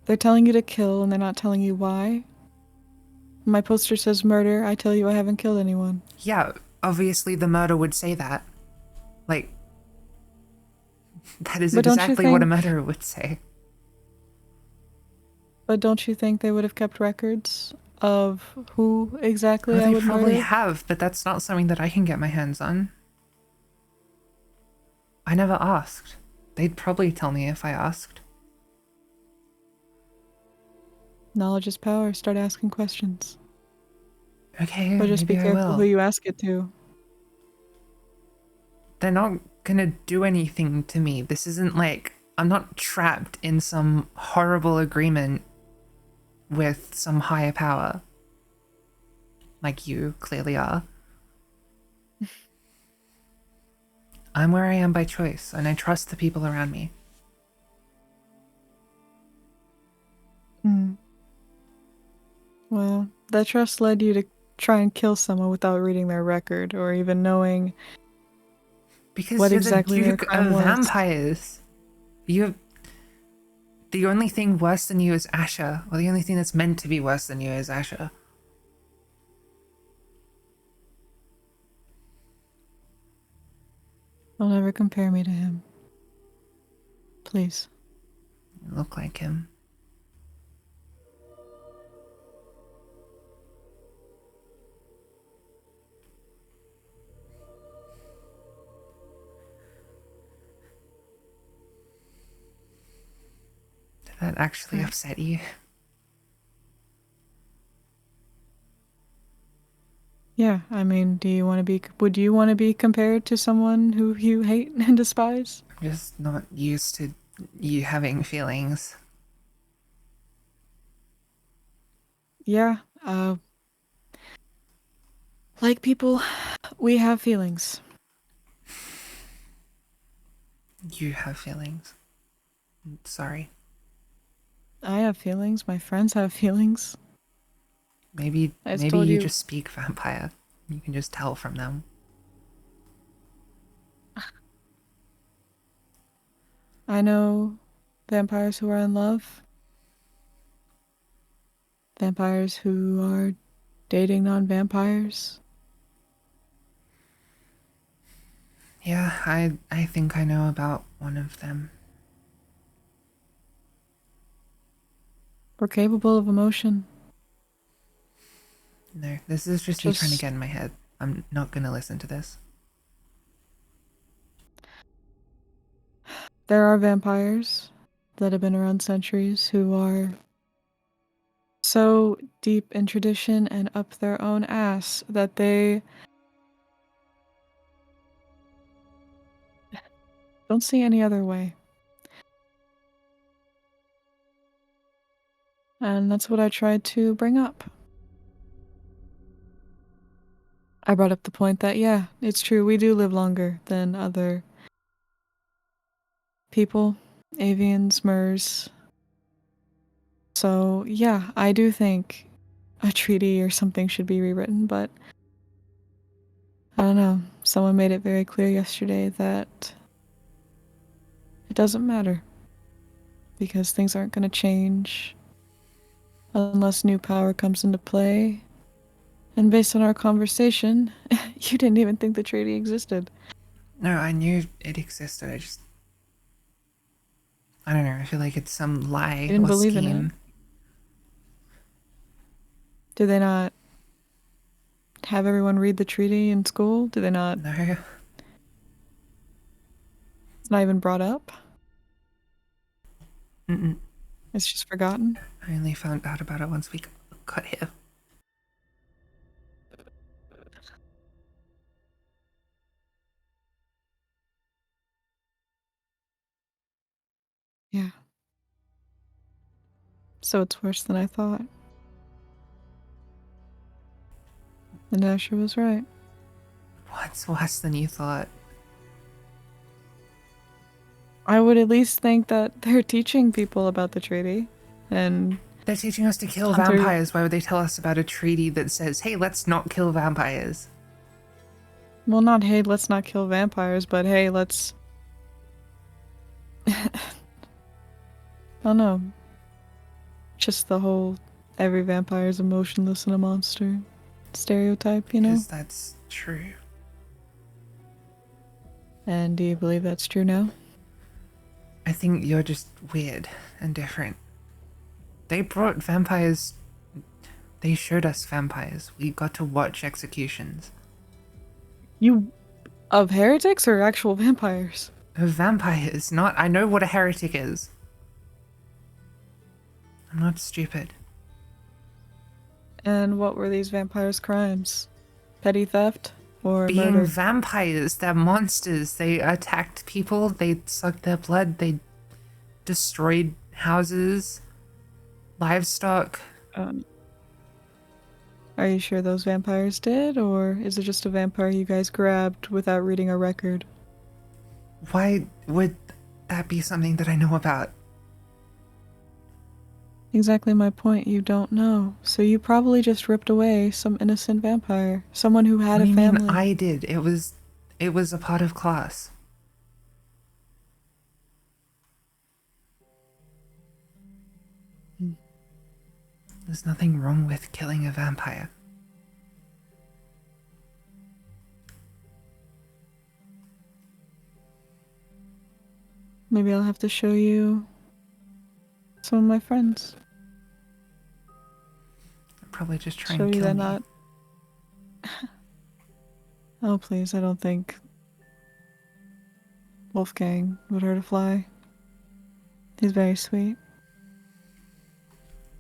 they're telling you to kill and they're not telling you why. My poster says murder. I tell you I haven't killed anyone. Yeah, obviously the murder would say that. Like, that is But don't you exactly what a think- murderer would say. But don't you think they would have kept records of who exactly Well, I they would probably murder? have, but that's not something that I can get my hands on. I never asked. They'd probably tell me if I asked. Knowledge is power. Start asking questions. Okay, But just be maybe I careful will. who you ask it to. They're not gonna do anything to me. This isn't like I'm not trapped in some horrible agreement with some higher power. Like you clearly are. I'm where I am by choice, and I trust the people around me. Hmm. Well, that trust led you to try and kill someone without reading their record or even knowing Because what you're exactly the their Duke crime of was. Vampires. You. The only thing worse than you is Asher, or the only thing that's meant to be worse than you is Asher. Don't ever compare me to him. Please. You look like him. Did that actually Right. upset you? Yeah, I mean, would you want to be compared to someone who you hate and despise? I'm just not used to you having feelings. Yeah, like people, we have feelings. You have feelings. Sorry. I have feelings. My friends have feelings. Maybe I just maybe told you you. just speak vampire. You can just tell from them. I know vampires who are in love, vampires who are dating non-vampires. Yeah, I think I know about one of them. We're capable of emotion. No, this is just you trying to Just get in my head. I'm not gonna listen to this. there are vampires that have been around centuries who are so deep in tradition and up their own ass that they don't see any other way. And that's what I tried to bring up. I brought up the point that, yeah, it's true, we do live longer than other people, avians, Mers. So, yeah, I do think a treaty or something should be rewritten, but I don't know. Someone made it very clear yesterday that it doesn't matter because things aren't going to change unless new power comes into play. And based on our conversation, you didn't even think the treaty existed. No, I knew it existed. I don't know. I feel like it's some You lie didn't or believe in it. scheme. Do they not have everyone read the treaty in school? Do they not? No, It's not even brought up. mm-mm. It's just forgotten. I only found out about it once we got here. Yeah. So it's worse than I thought. And Asher was right. What's worse than you thought? I would at least think that they're teaching people about the treaty. And They're teaching us to kill Hunter, vampires. Why would they tell us about a treaty that says, hey, let's not kill vampires? well, not hey, let's not kill vampires, but hey, let's. I don't know. Just the whole every vampire is emotionless and a monster stereotype, you know? Because that's true. And do you believe that's true now? I think you're just weird and different. They brought vampires. They showed us vampires. We got to watch executions. You. Of heretics or actual vampires? Vampires, not. I know what a heretic is. I'm not stupid. And what were these vampires' crimes? Petty theft? Or Being murder? vampires, they're monsters. They attacked people, they sucked their blood, they destroyed houses, livestock. Um, are you sure those vampires did? Or is it just a vampire you guys grabbed without reading a record? Why would that be something that I know about? Exactly my point, you don't know. So you probably just ripped away some innocent vampire. Someone who had What a do you mean family. I did? It was a part of class. Hmm. There's nothing wrong with killing a vampire. Maybe I'll have to show you some of my friends. They'll probably just try Show and you kill that me. not. Oh, please, I don't think Wolfgang would hurt a fly. He's very sweet.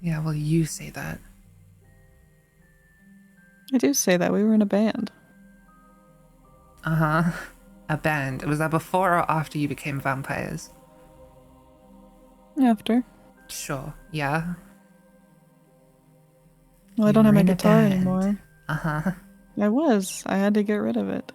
Yeah, well, you say that. I do say that we were in a band. Uh-huh. A band. Was that before or after you became vampires? After. Sure, yeah. Well, I You don't were have my in a guitar band. anymore. Uh-huh. I was. I had to get rid of it.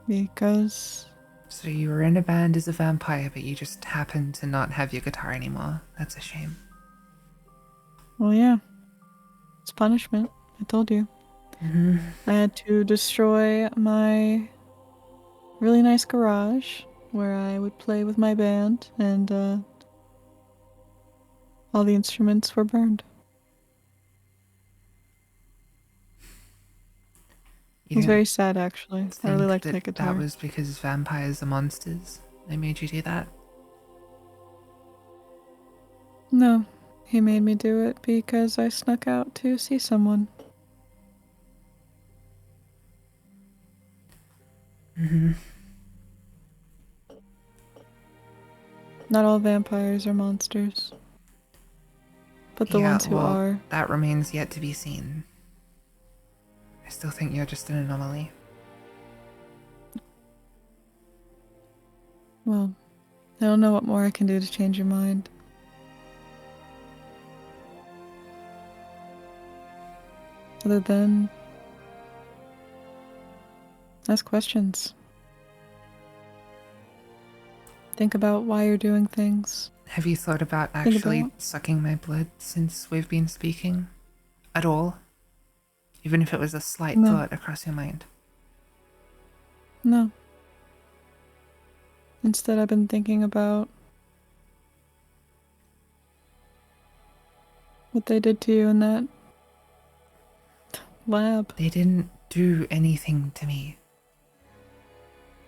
Because, So you were in a band as a vampire, but you just happened to not have your guitar anymore. That's a shame. well, yeah. It's punishment. I told you. Mm-hmm. I had to destroy my really nice garage where I would play with my band, and all the instruments were burned. It You was don't very sad, actually. I really think liked that my that guitar. was because vampires are monsters? They made you do that? No, he made me do it because I snuck out to see someone. Mm-hmm. Not all vampires are monsters, but the Yeah, ones who well, are. that remains yet to be seen. I still think you're just an anomaly. Well, I don't know what more I can do to change your mind. Other than ask questions. Think about why you're doing things. Have you thought about Think actually about. sucking my blood since we've been speaking? At all? Even if it was a slight No, thought across your mind? no. Instead, I've been thinking about what they did to you in that lab. They didn't do anything to me.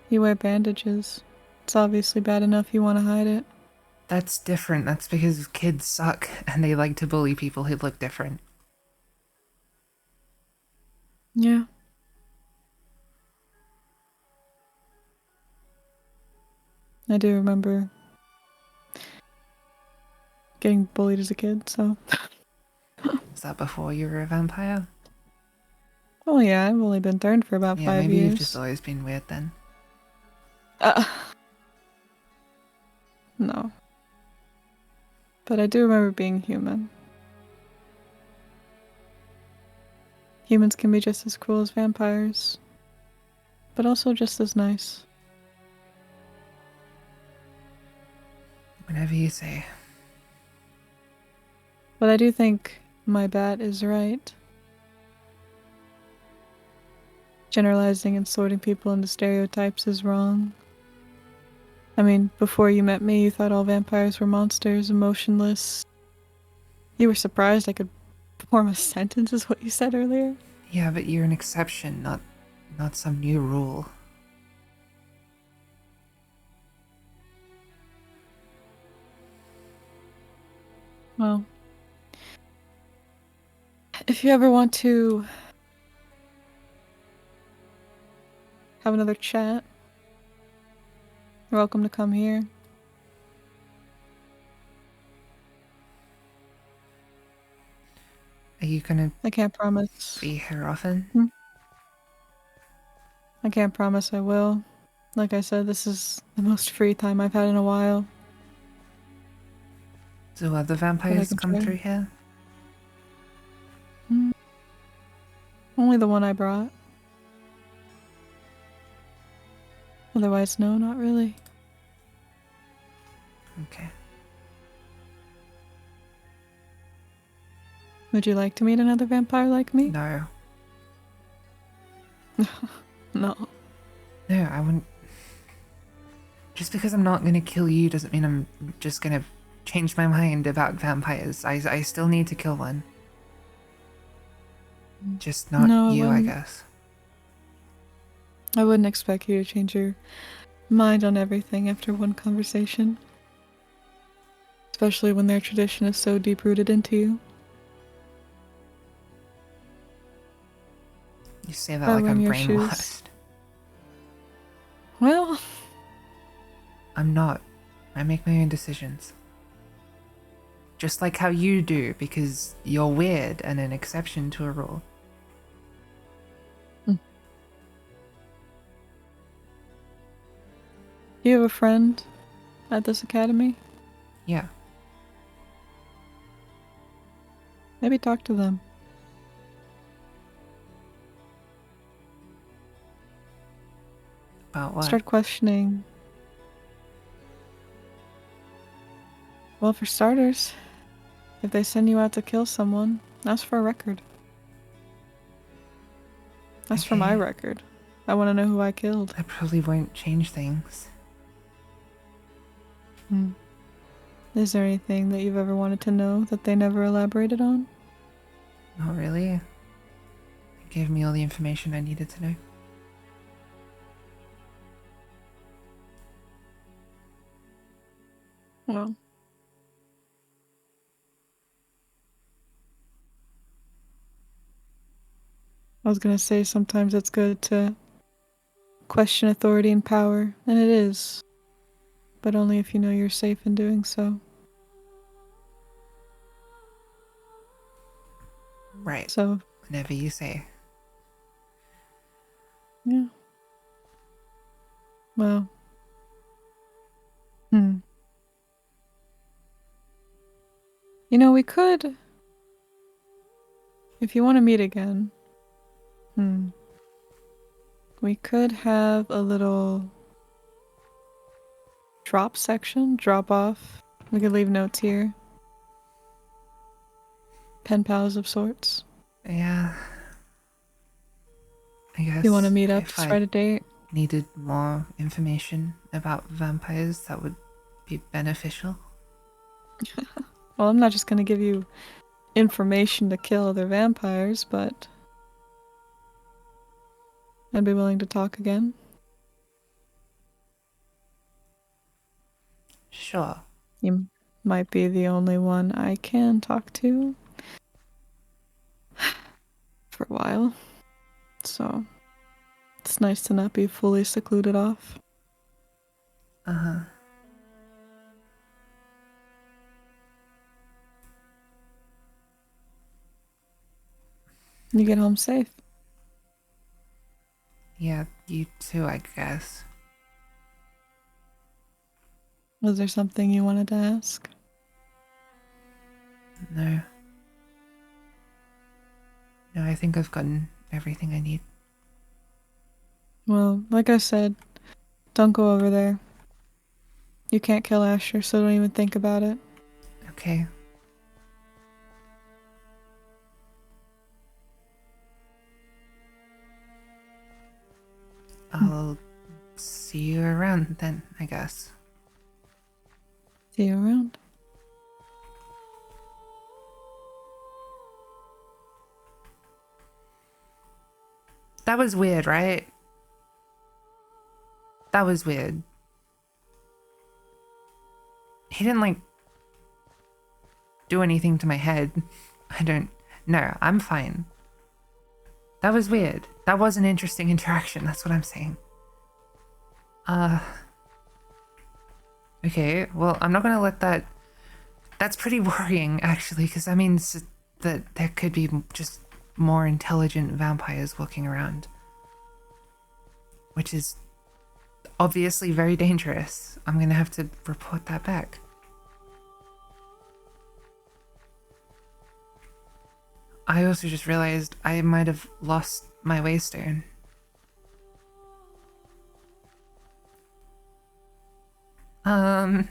You wear bandages. It's obviously bad enough you want to hide it. That's different. That's because kids suck and they like to bully people who look different. Yeah. I do remember getting bullied as a kid, so. Was that before you were a vampire? Oh, yeah, I've only been turned for about Yeah, 5 maybe you've just years. always been weird then. Uh, no. But I do remember being human. Humans can be just as cruel as vampires, but also just as nice. Whatever you say. But I do think my bat is right. Generalizing and sorting people into stereotypes is wrong. I mean, before you met me, you thought all vampires were monsters, emotionless. You were surprised I could form a sentence, is what you said earlier. Yeah, but you're an exception, not some new rule. Well, if you ever want to have another chat, you're welcome to come here. Are you gonna I can't promise. be here often? I can't promise I will. Like I said, this is the most free time I've had in a while. Do other But I vampires can come try. through here? Mm, only the one I brought. Otherwise, no, not really. Okay. Would you like to meet another vampire like me? No. No. No, I wouldn't. Just because I'm not gonna kill you doesn't mean I'm just gonna change my mind about vampires. I still need to kill one. Just not No, you, I guess. I wouldn't expect you to change your mind on everything after one conversation. Especially when their tradition is so deep-rooted into you. You say that If I like were in I'm your brainwashed. shoes. Well, I'm not. I make my own decisions. just like how you do, because you're weird and an exception to a rule. Do you have a friend at this academy? Yeah. Maybe talk to them. About what? Start questioning. Well, for starters, if they send you out to kill someone, ask for a record. Ask for my Okay. record. I want to know who I killed. That probably won't change things. Is there anything that you've ever wanted to know that they never elaborated on? Not really. It gave me all the information I needed to know. Well, I was gonna say sometimes it's good to question authority and power, and it is. But only if you know you're safe in doing so. Right. So, Whenever you say. yeah. Well. You know, we could, if you want to meet again, we could have a little drop section, drop off. We could leave notes here. Pen pals of sorts. Yeah. I guess If you want to meet up, if just I write a date. needed more information about vampires, that would be beneficial. Well, I'm not just going to give you information to kill other vampires, but I'd be willing to talk again. Sure. You might be the only one I can talk to for a while. So, it's nice to not be fully secluded off. Uh-huh. You get home safe. Yeah, you too, I guess. Was there something you wanted to ask? No. No, I think I've gotten everything I need. Well, like I said, don't go over there. You can't kill Asher, so don't even think about it. Okay. I'll see you around then, I guess. See you around. That was weird, right? That was weird. He didn't, like, do anything to my head. I don't... No, I'm fine. That was weird. That was an interesting interaction, that's what I'm saying. Okay, well, I'm not gonna let that... That's pretty worrying, actually, because that means that there could be just more intelligent vampires walking around. Which is obviously very dangerous. I'm gonna have to report that back. I also just realized I might have lost my waystone. I'm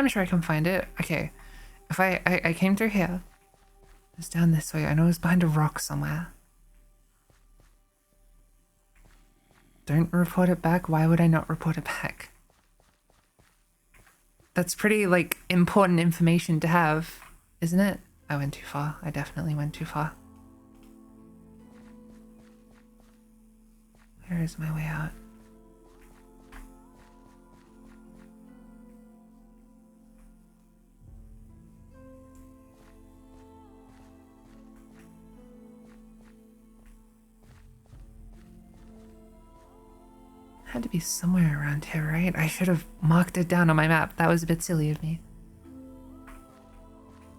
sure I can find it. Okay, if I came through here. It's down this way. I know it's behind a rock somewhere. Don't report it back. Why would I not report it back? That's pretty, like, important information to have, isn't it? I went too far. I definitely went too far. Where is my way out? Had to be somewhere around here, right? I should have marked it down on my map. That was a bit silly of me.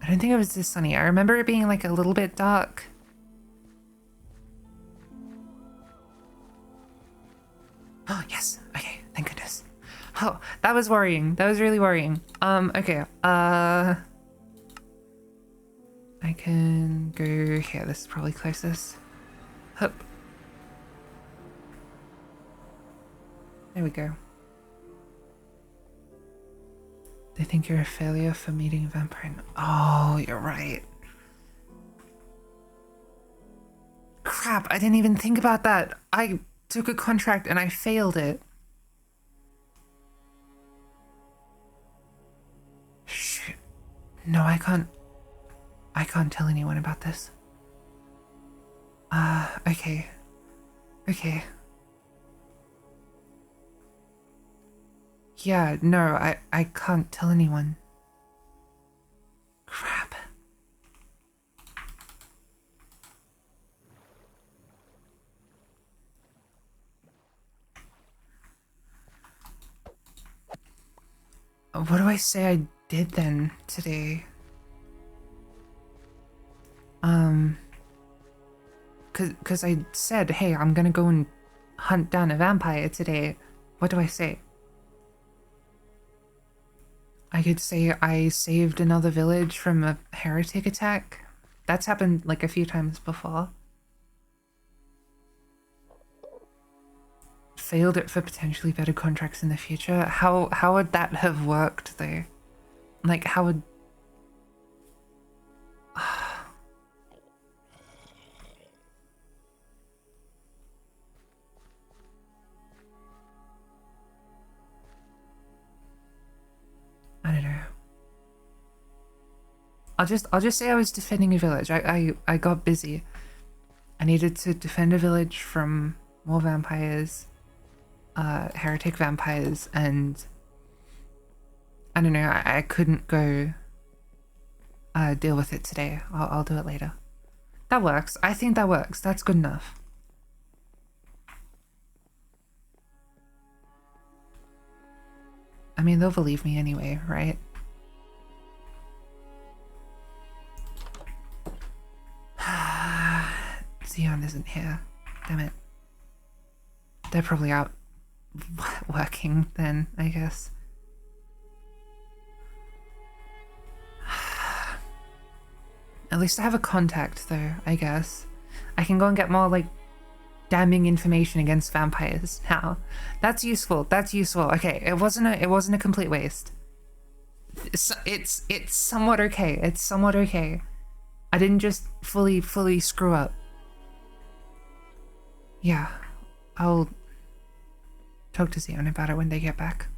I I don't think it was this sunny. I remember it being like a little bit dark. Oh, yes. Okay, thank goodness. Oh, that was worrying. That was really worrying. Okay. I can go here. This is probably closest. Hup. There we go. They think you're a failure for meeting a vampire. Oh, you're right. Crap, I didn't even think about that. I took a contract and I failed it. Shit. No, I can't tell anyone about this. Okay. Okay. Yeah, no, I can't tell anyone. Crap. What do I say I did then today? Cause I said, hey, I'm gonna go and hunt down a vampire today. What do I say? I could say I saved another village from a heretic attack. That's happened like a few times before. Failed it for potentially better contracts in the future. How would that have worked though? Like how would I don't know. I'll just say I was defending a village. I got busy. I needed to defend a village from more vampires, heretic vampires, and I don't know, I couldn't go deal with it today. I'll do it later. That works. I think that works. That's good enough. I mean, they'll believe me anyway, right? Xeon isn't here. Damn it. They're probably out working then, I guess. At least I have a contact though, I guess. I can go and get more like damning information against vampires now. That's useful. That's useful. Okay, it wasn't a complete waste. It's somewhat okay. It's somewhat okay. I didn't just fully screw up. Yeah, I'll talk to Xeon about it when they get back.